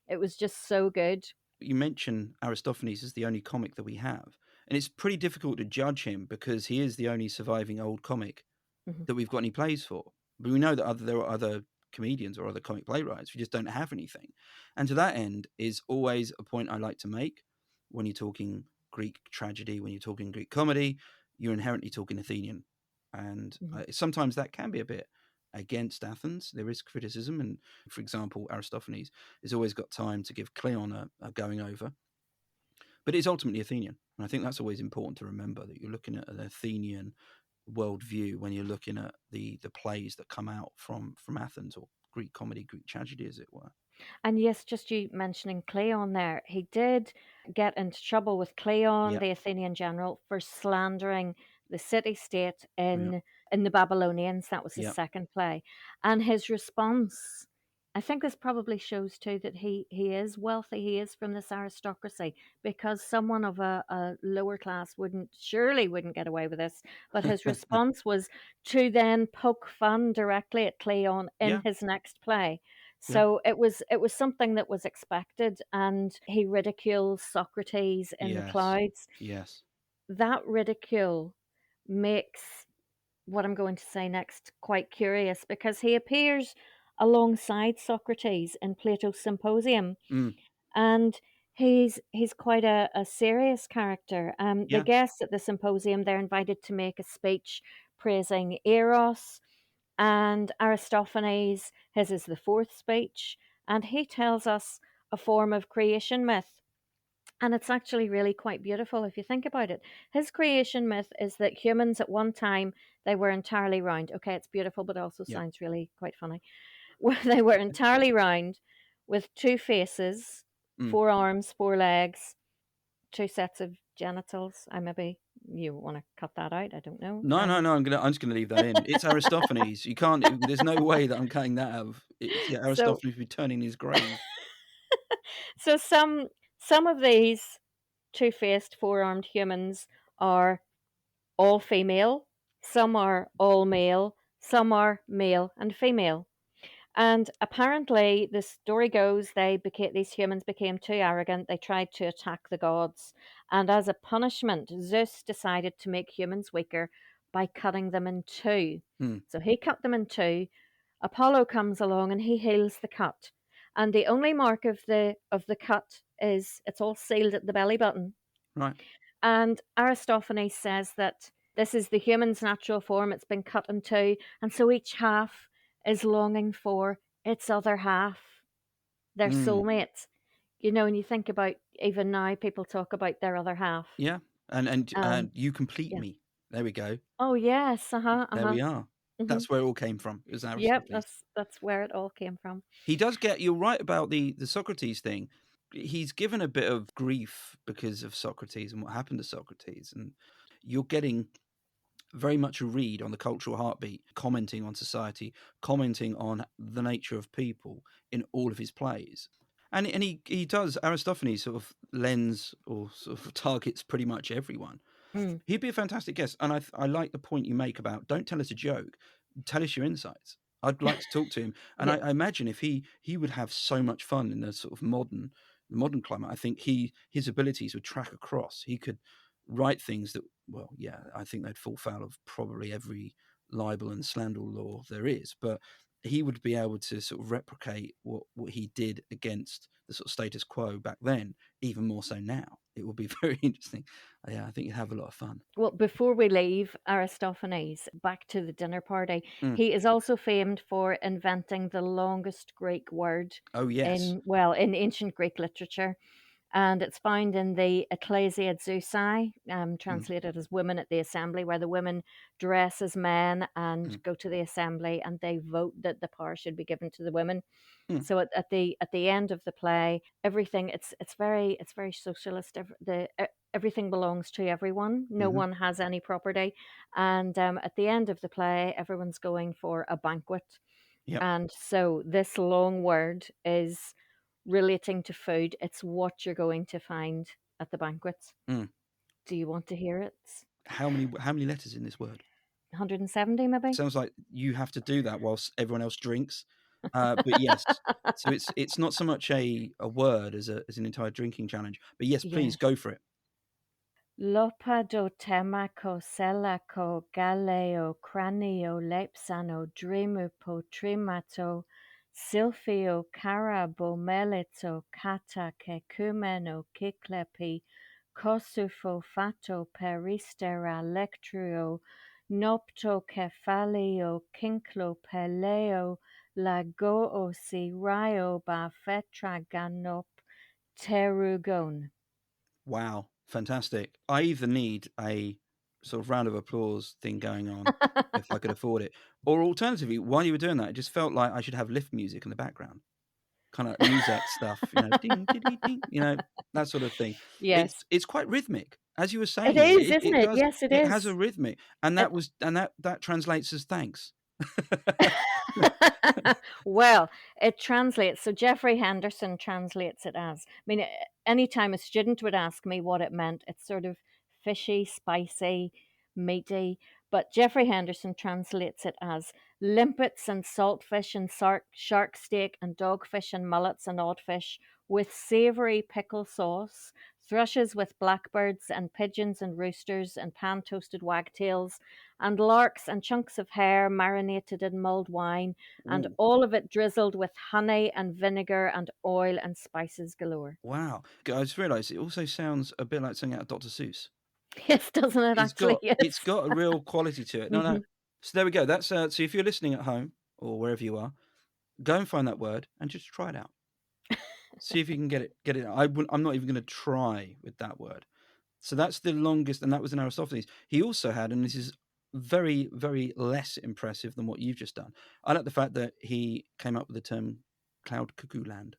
It was just so good. You mention Aristophanes as the only comic that we have, and it's pretty difficult to judge him because he is the only surviving old comic Mhm. that we've got any plays for. But we know that there are other comedians or other comic playwrights. We just don't have anything. And to that end is always a point I like to make when you're talking Greek tragedy, when you're talking Greek comedy, you're inherently talking Athenian. And Mhm. sometimes that can be a bit against Athens. There is criticism. And for example, Aristophanes has always got time to give Cleon a going over. But it's ultimately Athenian. And I think that's always important to remember, that you're looking at an Athenian worldview when you're looking at the plays that come out from Athens, or Greek comedy, Greek tragedy, as it were. And yes, just you mentioning Cleon there, he did get into trouble with Cleon, Yeah, the Athenian general, for slandering the city state yeah, in the Babylonians. That was his yeah, second play. And his response, I think this probably shows too that he is wealthy, he is from this aristocracy, because someone of a lower class wouldn't get away with this. But his response was to then poke fun directly at Cleon in yeah, his next play. yeah. So it was something that was expected, and he ridicules Socrates in the Yes, clouds. yes. That ridicule makes what I'm going to say next quite curious, because he appears alongside Socrates in Plato's Symposium, Mm, and he's quite a serious character. The yeah. guests at the symposium, they're invited to make a speech praising Eros, and Aristophanes, his is the fourth speech, and he tells us a form of creation myth. And it's actually really quite beautiful if you think about it. His creation myth is that humans at one time, they were entirely round. Okay, it's beautiful, but also Yeah. sounds really quite funny. They were entirely round with two faces, Mm. four arms, four legs, two sets of genitals. I maybe you want to cut that out. I don't know. No, no, no. I'm just gonna leave that in. It's Aristophanes. You can't. There's no way that I'm cutting that out. It's, yeah, So Aristophanes returning his grave. so some of these two-faced, four-armed humans are all female, some are all male, some are male and female. And apparently, the story goes these humans became too arrogant. They tried to attack the gods, and as a punishment, Zeus decided to make humans weaker by cutting them in two. Mm, So he cut them in two. Apollo comes along and he heals the cut. And the only mark of the cut is it's all sealed at the belly button. right. And Aristophanes says that this is the human's natural form, it's been cut in two, and so each half is longing for its other half, their Mm, soulmate. And you think about, even now, people talk about their other half. yeah. And Um, you complete yeah. me. There we go. Oh yes, There uh-huh. we are. Hmm. That's where it all came from. It was Yep, Aristophanes. that's where it all came from. He does get. You're right about the Socrates thing. He's given a bit of grief because of Socrates and what happened to Socrates, and you're getting very much a read on the cultural heartbeat, commenting on society, commenting on the nature of people in all of his plays. And he does. Aristophanes sort of lends or sort of targets pretty much everyone. Mm, He'd be a fantastic guest, and I like the point you make about, don't tell us a joke, tell us your insights. I'd like to talk to him, and yeah. I imagine if he would have so much fun in the sort of modern climate. I think his abilities would track across. He could write things that, well, yeah, I think they'd fall foul of probably every libel and slander law there is, but he would be able to sort of replicate what he did against the sort of status quo back then, even more so now. It will be very interesting. Yeah, I think you'd have a lot of fun. Well, before we leave Aristophanes, back to the dinner party, Mm. he is also famed for inventing the longest Greek word Oh, yes. in ancient Greek literature. And it's found in the Ecclesia Zeusi, translated as Women at the Assembly, where the women dress as men and Mm. go to the assembly, and they vote that the power should be given to the women. Mm. So at the end of the play, everything it's very socialist. Everything belongs to everyone. No Mm-hmm. one has any property, and at the end of the play, everyone's going for a banquet. Yep. And so this long word is relating to food. It's what you're going to find at the banquets. Mm. Do you want to hear it? How many letters in this word? 170 maybe? Sounds like you have to do that whilst everyone else drinks. But yes, so it's not so much a word as an entire drinking challenge. But yes, please Yes. go for it. Lopado temako selako galeo cranio lepsano dremupo trimato silphio carabo melito kata kecumeno kiklepi kosufo fato peristera lectrio nopto kephalio kinklo peleo lagoosi rio ba fetra ganop terugon. Wow, fantastic. I either need a sort of round of applause thing going on if I could afford it, or alternatively, while you were doing that, it just felt like I should have lift music in the background, kind of music stuff, ding, ding, ding, ding, that sort of thing. Yes. It's quite rhythmic, as you were It saying. is, It isn't it it? does. Yes, it It has is. a rhythmic, and It, that translates as thanks. well, it translates. So Jeffrey Henderson translates it as. I mean, anytime a student would ask me what it meant, it's sort of fishy, spicy, meaty. But Jeffrey Henderson translates it as limpets and saltfish and shark steak and dogfish and mullets and oddfish with savory pickle sauce, thrushes with blackbirds and pigeons and roosters and pan toasted wagtails and larks and chunks of hair marinated in mulled wine, and Ooh, all of it drizzled with honey and vinegar and oil and spices galore. wow! I just realised it also sounds a bit like something out of Dr. Seuss. Yes, doesn't it actually? It's Yes. got a real quality to it. No, no. Mhm. So there we go. That's so if you're listening at home or wherever you are, go and find that word and just try it out. See if you can get it. I'm not even going to try with that word. So that's the longest, and that was in Aristophanes. He also had, and this is very, very less impressive than what you've just done. I like the fact that he came up with the term cloud cuckoo land.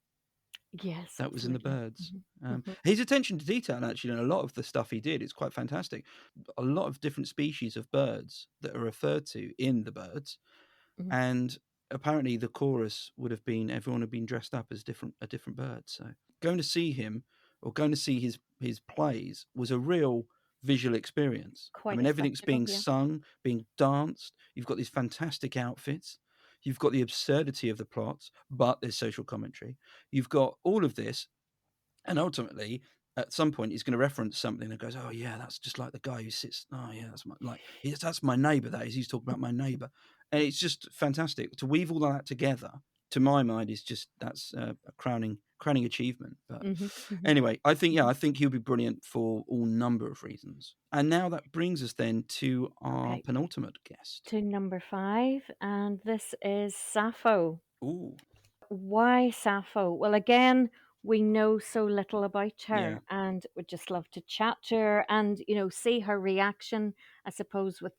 Yes, That was in the absolutely. birds. Mhm. His attention to detail, actually, and a lot of the stuff he did, is quite fantastic. A lot of different species of birds that are referred to in the birds, Mhm. and apparently the chorus would have been everyone had been dressed up as a different bird. So going to see him or going to see his plays was a real visual experience. I Quite a mean, everything's spectacle, being yeah. sung, being danced. You've got these fantastic outfits. You've got the absurdity of the plots, but there's social commentary. You've got all of this, and ultimately, at some point, he's going to reference something that goes, "Oh yeah, that's just like the guy who sits. Oh yeah, that's my neighbour. That is, he's talking about my neighbour," and it's just fantastic to weave all of that together. To my mind, is just that's a crowning achievement. But Mhm. Mhm. anyway, I Mhm. think he'll be brilliant for all number of reasons. And now that brings us then to our Okay, penultimate guest. to number 5, and this is Sappho. Ooh, Why Sappho? Well, again, we know so little about yeah, her and would just love to chat to her and, see her reaction, I suppose, with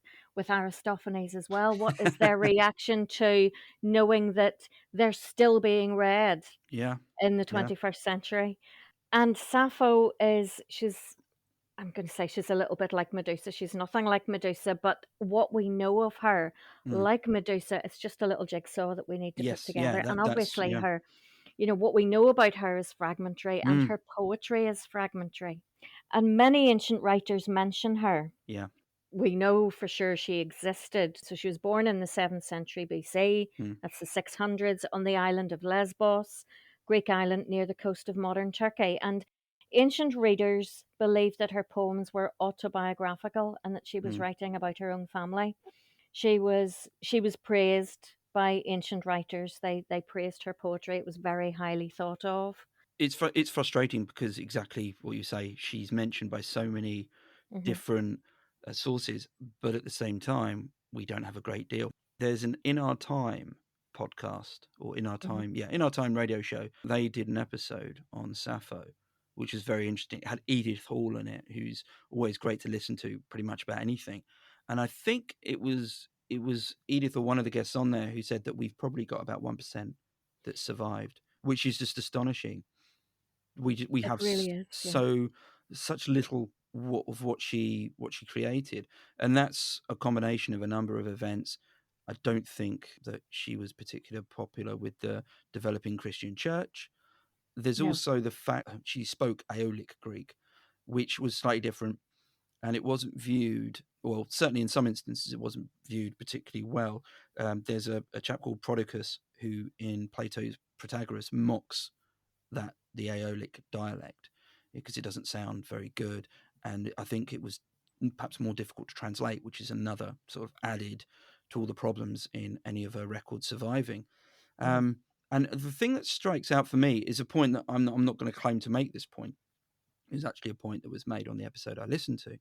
Aristophanes as well. What is their reaction to knowing that they're still being read yeah, in the yeah, 21st century? And Sappho I'm going to say she's a little bit like Medusa. She's nothing like Medusa, but what we know of her, mm. like Medusa, it's just a little jigsaw that we need to put Yes, yeah, together. And that's obviously, yeah, what we know about her is fragmentary, and mm. her poetry is fragmentary. And many ancient writers mention her. Yeah, We know for sure she existed. So she was born in the 7th century BC. mm. That's the 600s on the island of Lesbos, Greek island near the coast of modern Turkey. And ancient readers believed that her poems were autobiographical and that she was Mm. writing about her own family. She was praised by ancient writers. They praised her poetry. It was very highly thought of. It's frustrating because exactly what you say. She's mentioned by so many Hmm. different sources, but at the same time, we don't have a great deal. There's an In Our Time podcast, or Hmm. In Our Time radio show. They did an episode on Sappho, which was very interesting. It had Edith Hall in it, who's always great to listen to, pretty much about anything. And I think it was Edith or one of the guests on there who said that we've probably got about 1% that survived, which is just astonishing. We It have really is, yeah. such little of what she created, and that's a combination of a number of events. I don't think that she was particularly popular with the developing Christian church. There's No. also the fact she spoke Aeolic Greek, which was slightly different, and it wasn't viewed well. Certainly, in some instances, it wasn't viewed particularly well. There's a chap called Prodicus who, in Plato's Protagoras, mocks that the Aeolic dialect because it doesn't sound very good, and I think it was perhaps more difficult to translate, which is another sort of added to all the problems in any of her records surviving. Mm. Um, and the thing that strikes out for me is a point that I'm not going to claim to make this point. It's actually a point that was made on the episode I listened to,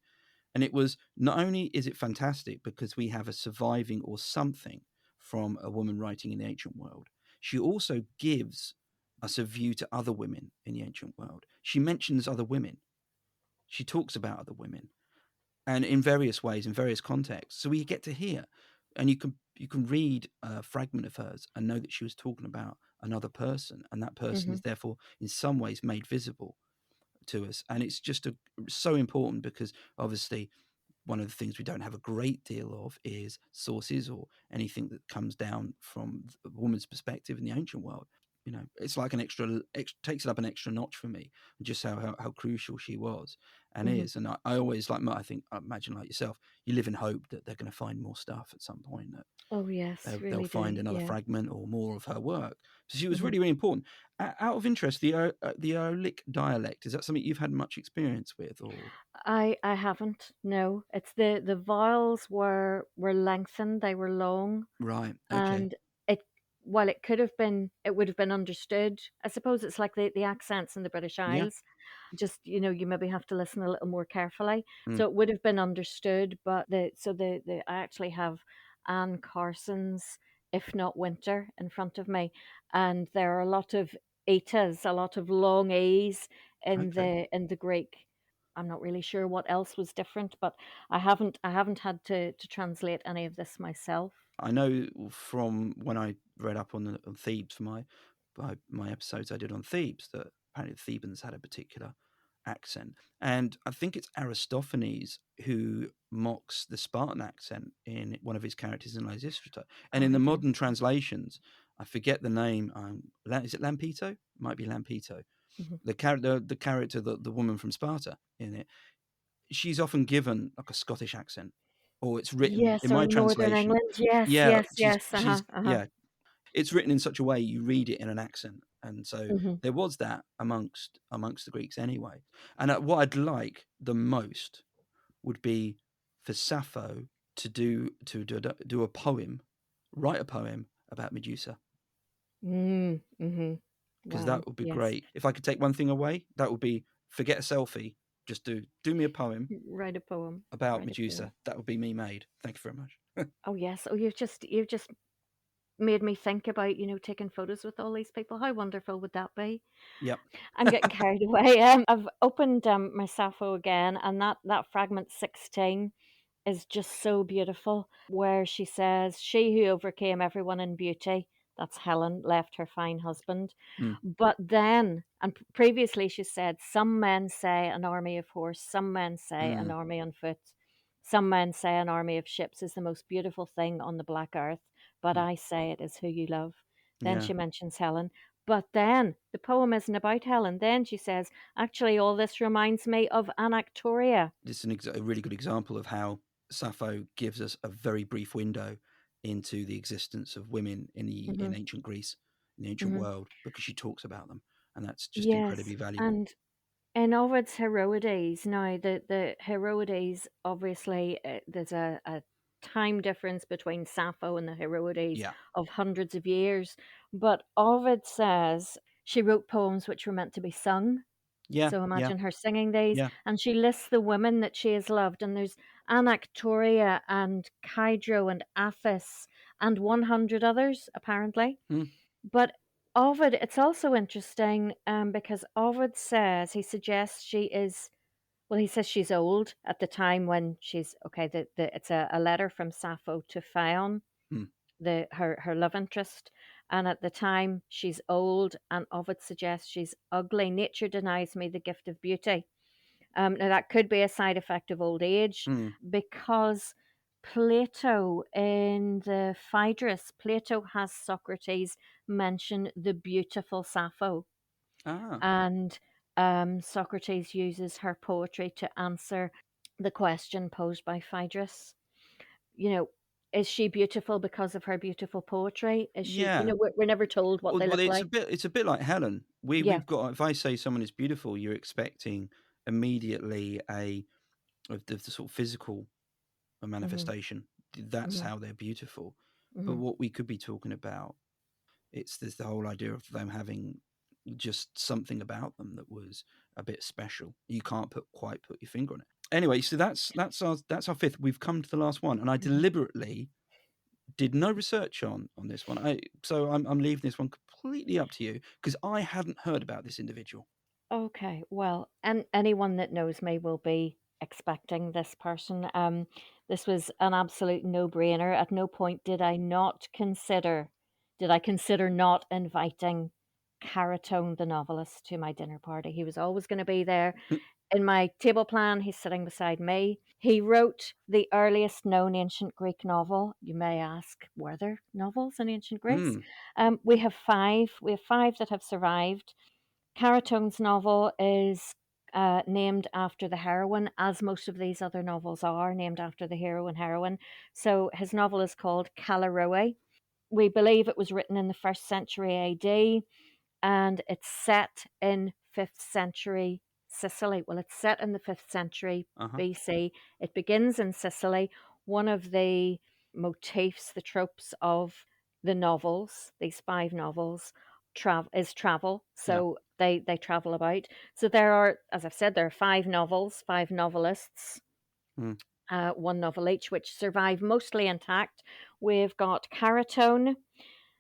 and it was not only is it fantastic because we have a surviving or something from a woman writing in the ancient world, she also gives us a view to other women in the ancient world. She mentions other women. She talks about other women, and in various ways, in various contexts. So we get to hear, and you can read a fragment of hers and know that she was talking about another person, and that person Hmm. is therefore in some ways made visible to us. And it's just so important because obviously one of the things we don't have a great deal of is sources or anything that comes down from a woman's perspective in the ancient world. It's like an takes it up an extra notch for me, just how crucial she was and Hmm. is. And I always I imagine like yourself, you live in hope that they're going to find more stuff at some point, that Oh yes, they'll really find do. another Yeah. fragment or more of her work. So she was Hmm. really, really important. Out of interest, the Aeolic dialect, is that something you've had much experience with, or I haven't. No, it's the vowels were lengthened. They were long, right? Okay, and it while it could have been, it would have been understood. I suppose it's like the accents in the British yeah. Isles. Just, you maybe have to listen a little more carefully. Mm. So it would have been understood, but the I actually have Anne Carson's "If Not Winter" in front of me, and there are a lot of etas, a lot of long e's Okay. in the Greek. I'm not really sure what else was different, but I haven't had to translate any of this myself. I know from when I read up on Thebes for my episodes I did on Thebes that apparently the Thebans had a particular accent, and I think it's Aristophanes who mocks the Spartan accent in one of his characters in Lysistrata, and Oh, in I the didn't. modern translations, I forget the name. Is it Lampito? It might be Lampito. Mhm. The character, the woman from Sparta in it, she's often given like a Scottish accent, or it's written in Yes, or my Northern translation. England. Yes, Yeah, yes, she's yes. Uh-huh, she's uh-huh. yeah, it's written in such a way you read it in an accent, and so Mhm. there was that amongst the Greeks anyway. And what I'd like the most would be for Sappho to do a poem, write a poem about Medusa, Mm, mhm. because Wow, that would be yes. great. If I could take one thing away, that would be forget a selfie. Just do me a poem Write a poem. about Write a poem. Medusa. That would be me made. Thank you very much. Oh yes. Oh, you've just made me think about, taking photos with all these people. How wonderful would that be? Yep. I'm getting carried away. I've opened my Sappho again, and that fragment 16 is just so beautiful, where she says, "She who overcame everyone in beauty, that's Helen, left her fine husband." Mm, But then, and previously she said, "Some men say an army of horse, some men say an mm, army on foot, some men say an army of ships is the most beautiful thing on the black earth, but mm. I say it is who you love." Then Yeah. she mentions Helen. But then the poem isn't about Helen. Then she says, "Actually, all this reminds me of Anactoria." This is a really good example of how Sappho gives us a very brief window into the existence of women in Hmm. ancient Greece, in the ancient Hmm. world, because she talks about them, and that's just Yes, incredibly valuable. and in Ovid's Heroides, now the Heroides, obviously, there's a time difference between Sappho and the Heroides Yeah. of hundreds of years. But Ovid says she wrote poems which were meant to be sung. Yeah. So Yeah. imagine her singing these, Yeah. and she lists the women that she has loved, and there's Anactoria and Caedro and Aphis and 100 others, apparently. Mm. But Ovid, it's also interesting because Ovid says, he suggests she is, well, he says she's old at the time when she's, okay, it's a letter from Sappho to Phaon, Mm. her love interest. And at the time, she's old, and Ovid suggests she's ugly. Nature denies me the gift of beauty. Now, that could be a side effect of old age Mm. because Plato in the Phaedrus, Plato has Socrates mention the beautiful Sappho. Ah. And Socrates uses her poetry to answer the question posed by Phaedrus. You know, is she beautiful because of her beautiful poetry? Is she, Yeah. we're never told what they Well, look like. it's a bit like Helen. Yeah. We've got, if I say someone is beautiful, you're expecting immediately the sort of physical Hmm. manifestation. That's Hmm. how they're beautiful. But Hmm. what we could be talking about, it's this the whole idea of them having just something about them that was a bit special. You can't quite put your finger on it. Anyway, so that's our fifth. We've come to the last one, and I Hmm. deliberately did no research on this one. I'm leaving this one completely up to you because I hadn't heard about this individual. Okay, well, and anyone that knows me will be expecting this person. This was an absolute no-brainer. At no point did I consider not inviting Caratone the novelist to my dinner party. He was always going to be there. In my table plan, he's sitting beside me. He wrote the earliest known ancient Greek novel. You may ask, were there novels in ancient Greece? Mm. We have five. We have five that have survived. Caratone's novel is named after the heroine, as most of these other novels are named after the hero and heroine. So his novel is called Callirrhoe. We believe it was written in the 1st century AD, and it's set in 5th century Sicily. Well, it's set in the 5th century Uh-huh. BC. It begins in Sicily. One of the motifs, the tropes of the novels, these five novels, is travel. Yeah. So they travel about. So there are, as I've said, there are five novels, five novelists, Mm. one novel each, which survive mostly intact. We've got Caratone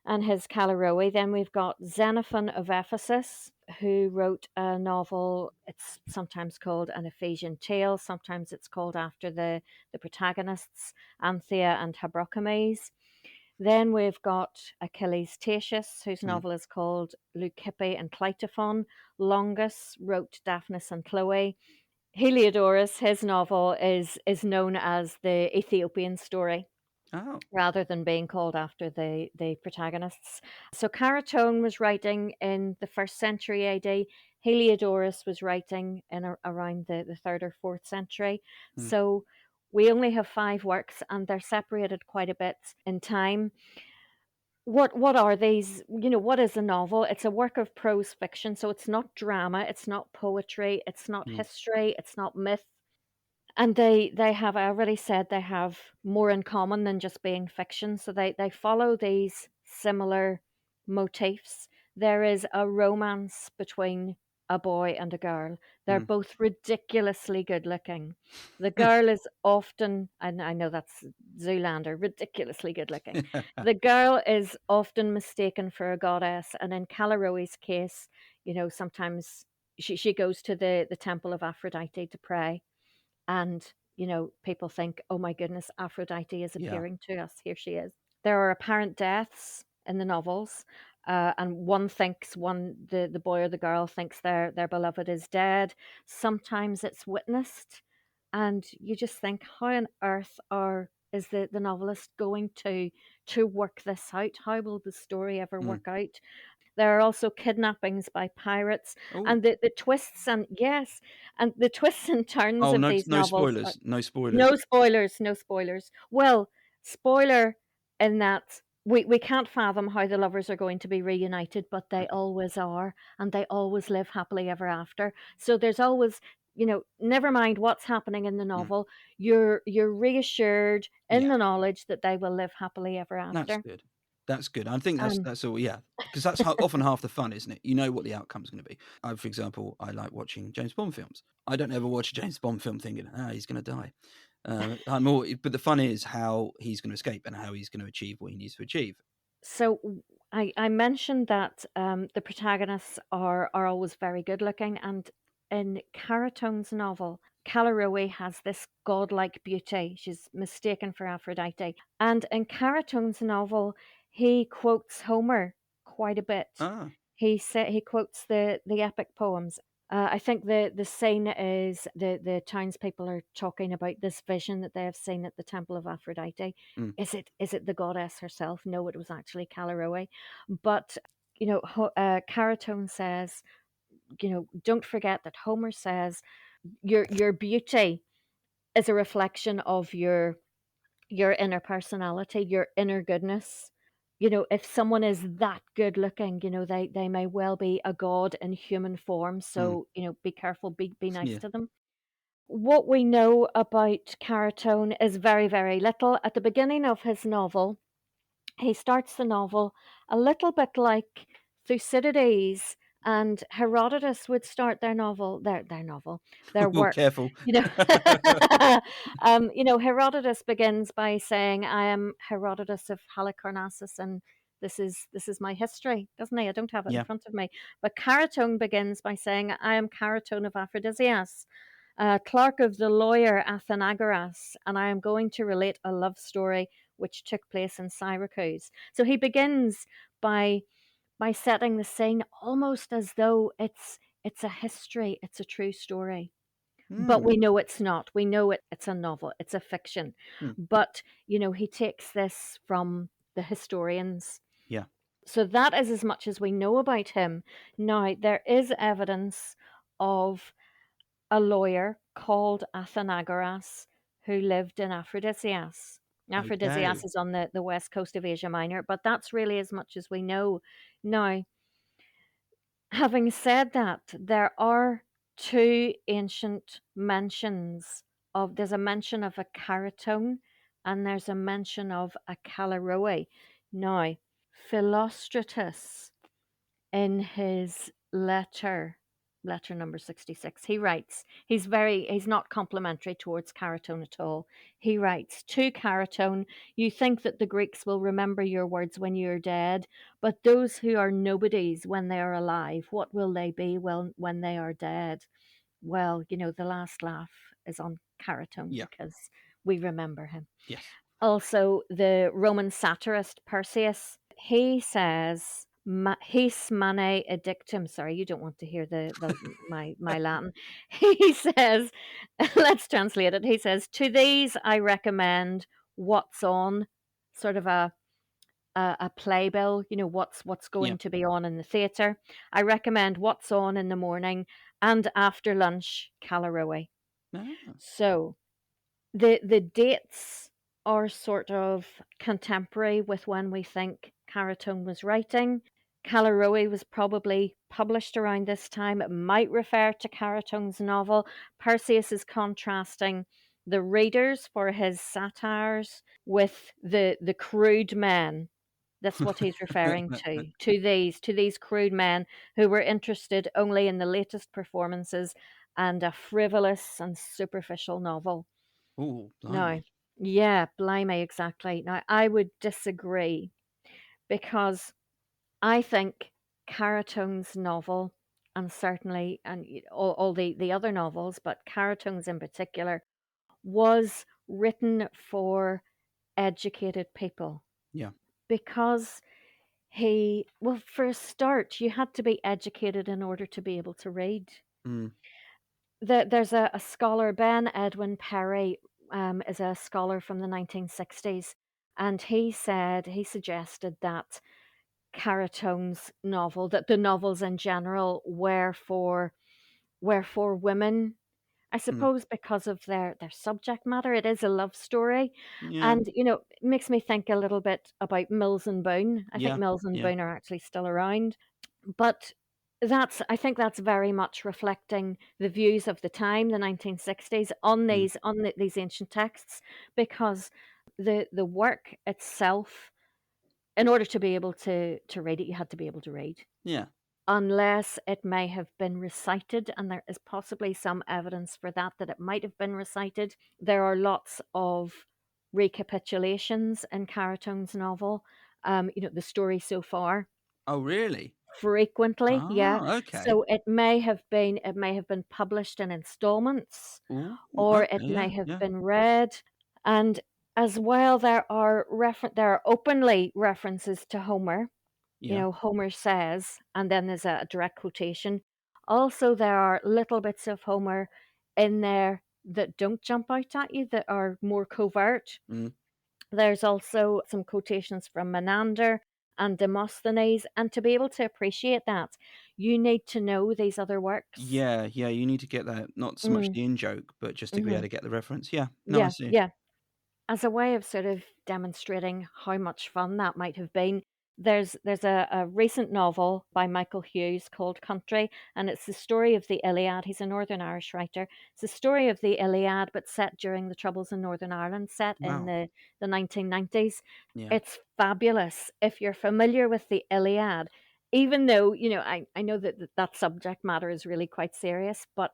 and his Callirrhoe. Then we've got Xenophon of Ephesus, who wrote a novel. It's sometimes called an Ephesian tale. Sometimes it's called after the protagonists, Anthea and Habrochames. Then we've got Achilles Tatius, whose Mm. novel is called Leucippe and Cleitophon. Longus wrote Daphnis and Chloe. Heliodorus, his novel is known as the Ethiopian story Oh. rather than being called after the protagonists. So Caratone was writing in the 1st century AD. Heliodorus was writing in around the 3rd or 4th century. Mm. So we only have five works, and they're separated quite a bit in time. What are these? What is a novel? It's a work of prose fiction, so it's not drama, it's not poetry, it's not Mm. history, it's not myth. And they have, I already said, they have more in common than just being fiction. So they follow these similar motifs. There is a romance between a boy and a girl. They're Mm. both ridiculously good looking. The girl is often, and I know that's Zoolander, ridiculously good looking. The girl is often mistaken for a goddess. And in Callirrhoe's case, sometimes she goes to the temple of Aphrodite to pray, and people think, oh my goodness, Aphrodite is Yeah. appearing to us, here she is. There are apparent deaths in the novels, and the boy or the girl thinks their beloved is dead. Sometimes it's witnessed, and you just think, how on earth is the novelist going to work this out? How will the story ever Mm. work out? There are also kidnappings by pirates, Oh. and the twists and yes, and the twists and turns Oh, of no, these no novels are spoilers. No spoilers. no spoilers, no spoilers. Well, spoiler in that we can't fathom how the lovers are going to be reunited, but they Okay. always are, and they always live happily ever after. So there's always never mind what's happening in the Mm. novel, you're reassured in Yeah. the knowledge that they will live happily ever That's after. good. That's good. I think Um, that's all, yeah, because that's ho often half the fun, isn't it? You know what the outcome's gonna be. For example, I like watching James Bond films. I don't ever watch a James Bond film thinking, "Ah, he's gonna die." I'm more but the fun is how he's gonna escape and how he's gonna achieve what he needs to achieve. so I mentioned that the protagonists are always very good looking, and in Caratone's novel, Calaroe has this godlike beauty. She's mistaken for Aphrodite, and in Caratone's novel, he quotes Homer quite a bit. Ah, He quotes the epic poems. I think the scene is the townspeople are talking about this vision that they have seen at the temple of Aphrodite. mm, Is it the goddess herself? No, it was actually Calaroe. But Caratone says, don't forget that Homer says your beauty is a reflection of your inner personality, your inner goodness. If someone is that good looking, they may well be a god in human form. mm, So, be careful, be nice yeah. to them. What we know about Caratone is very, very little. At the beginning of his novel, he starts the novel a little bit like Thucydides and Herodotus would start their Ooh, work. careful. You know, Herodotus begins by saying, "I am Herodotus of Halicarnassus, and this is my history," doesn't he? I don't have it in Yeah. front of me, but Caratone begins by saying, "I am Caratone of Aphrodisias, clerk of the lawyer Athenagoras, and I am going to relate a love story which took place in Syracuse." So he begins by setting the scene almost as though it's a history, it's a true story. But Mm, we know it's not. We know it's a novel, it's a fiction. mm, But, he takes this from the historians. yeah. So that is as much as we know about him. Now, there is evidence of a lawyer called Athenagoras who lived in Aphrodisias. Aphrodisias Okay. is on the west coast of Asia Minor, but that's really as much as we know. Now, having said that, there are two ancient mentions there's a mention of a Caratone and there's a mention of a Calaroe. Now, Philostratus in his letter number 66, he writes, he's not complimentary towards Caratone at all. He writes, "To Caratone, you think that the Greeks will remember your words when you are dead, but those who are nobodies when they are alive, what will they be when they are dead?" Well, the last laugh is on Caratone Yeah. because we remember him. Yes. Also, the Roman satirist Perseus, he says, "His mane edictum." Sorry, you don't want to hear my Latin. He says, let's translate it. He says, "To these I recommend what's on," sort of a playbill. What's Yeah. going to be on in the theatre. "I recommend what's on in the morning and after lunch, Calaroe." Ah, So the dates are sort of contemporary with when we think Caratone was writing. Calaroe was probably published around this time. It might refer to Caratone's novel. Perseus is contrasting the readers for his satires with the crude men. That's what he's referring to these crude men who were interested only in the latest performances and a frivolous and superficial novel. ooh, No. blimey. Yeah, blimey, exactly. Now, I would disagree because I think Caratone's novel, and certainly, and all the other novels, but Caratone's in particular, was written for educated people Yeah. because well, for a start, you had to be educated in order to be able to read. Mm, There's a scholar, Ben Edwin Perry, is a scholar from the 1960s, and he suggested that that the novels in general were for women. I mm, suppose because of their subject matter, it is a love story, yeah. and it makes me think a little bit about Mills and Boone. I think Yeah. Mills and Yeah. Boone are actually still around, but I think that's very much reflecting the views of the time, the 1960s, on Mm. these ancient texts, because the work itself, in order to be able to read it, you had to be able to read. Yeah. Unless it may have been recited, and there is possibly some evidence for that, that it might have been recited. There are lots of recapitulations in Caratone's novel, the story so far. Oh, really? Frequently, yeah. Ah, okay. So it may have been published in installments, Ooh, or okay, it yeah, may have yeah, been read. And as well, there are openly references to Homer. yeah. Homer says, and then there's a direct quotation. Also, there are little bits of Homer in there that don't jump out at you, that are more covert. Mm. There's also some quotations from Menander and Demosthenes, and to be able to appreciate that, you need to know these other works. Yeah, yeah, you need to get that, not so much Mm, the in-joke, but just to be able mhm. to get the reference. Yeah. No, I Yeah, see. yeah. As a way of sort of demonstrating how much fun that might have been, there's a recent novel by Michael Hughes called Country, and it's the story of the Iliad. He's a Northern Irish writer. It's the story of the Iliad, but set during the Troubles in Northern Ireland, set in Wow. the 1990s. Yeah. It's fabulous. If you're familiar with the Iliad, even though, I know that subject matter is really quite serious, but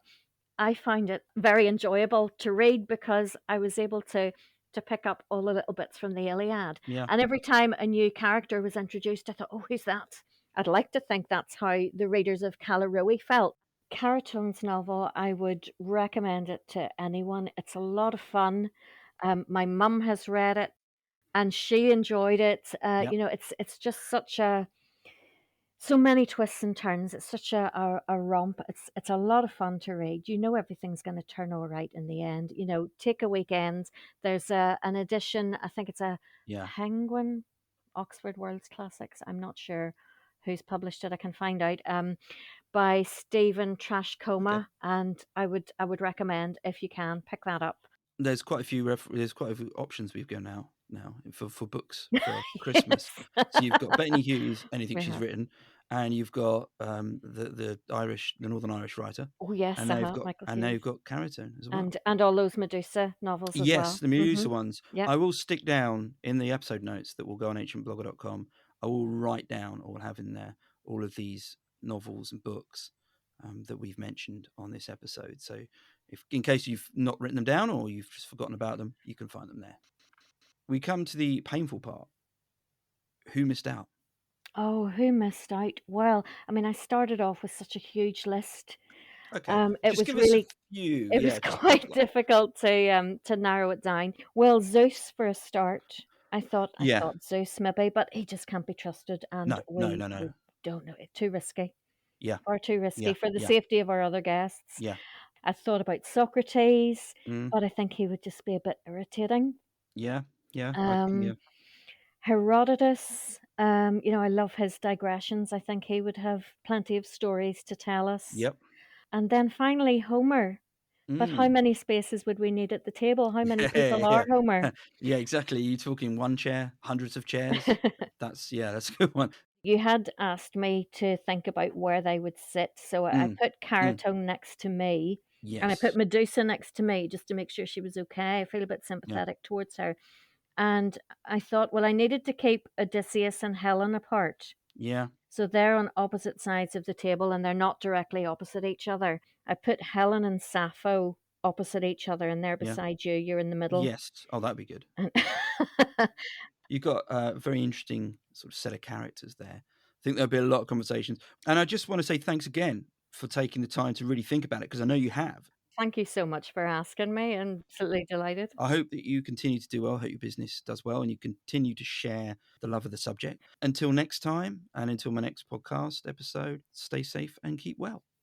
I find it very enjoyable to read because I was able to pick up all the little bits from the Iliad. Yeah. And every time a new character was introduced, I thought, "Oh, who's that?" I'd like to think that's how the readers of Calaroe felt. Caratone's novel, I would recommend it to anyone. It's a lot of fun. My mum has read it and she enjoyed it. Yep. It's just such a so many twists and turns. It's such a romp. It's a lot of fun to read. You know everything's going to turn all right in the end. Take a weekend. There's an edition. I think it's a Yeah. Penguin Oxford World's Classics. I'm not sure who's published it. I can find out. By Stephen Okay. Trashcoma, and I would recommend, if you can, pick that up. There's quite a few options we've got now for books for Christmas. Yes, So you've got Bettany Hughes, anything we she's have. written, and you've got the Northern Irish writer, Oh yes, and now you've got Michael Hughes, Caratone as well. and all those Medusa novels as Yes, well. the Medusa ones. Yep. I will stick down in the episode notes that will go on ancientblogger.com. I will write down, or will have in there, all of these novels and books that we've mentioned on this episode. So, if in case you've not written them down or you've just forgotten about them, you can find them there. We come to the painful part. Who missed out? Oh, who missed out? Well, I mean, I started off with such a huge list. Okay, It just was give us a really few. it was Yeah, just top quite line. difficult to narrow it down. Well, Zeus for a start. I Yeah, thought Zeus maybe, but he just can't be trusted, and no, no, we no, no. we don't know it. Too risky. Yeah, Far too risky yeah, for the yeah, safety of our other guests. yeah. I thought about Socrates, Mm, but I think he would just be a bit irritating. yeah, yeah. I can. Yeah. Um, Herodotus, I love his digressions. I think he would have plenty of stories to tell us. Yep. And then finally, Homer. But how Mm. many spaces would we need at the table? How many people Yeah, are yeah. Homer? Yeah, exactly. You talking one chair, hundreds of chairs? That's a good one. You had asked me to think about where they would sit, so I Mm, put mm, Caratone next to me, and I put yes. Medusa next to me just to make sure she was okay. I feel a bit Yeah, sympathetic towards her. And I thought, well, I needed to keep Odysseus and Helen apart. yeah, So they're on opposite sides of the table and they're not directly opposite each other. I put Helen and Sappho opposite each other, and they're yeah. beside you. You're in the middle. Yes. Oh, that'd be good. And You got a very interesting sort of set of characters there. I think there'll be a lot of conversations. And I just want to say thanks again for taking the time to really think about it, because I know you have. Thank you so much for asking me. I'm absolutely delighted. I hope that you continue to do well. I hope your business does well and you continue to share the love of the subject. Until next time, and until my next podcast episode, stay safe and keep well.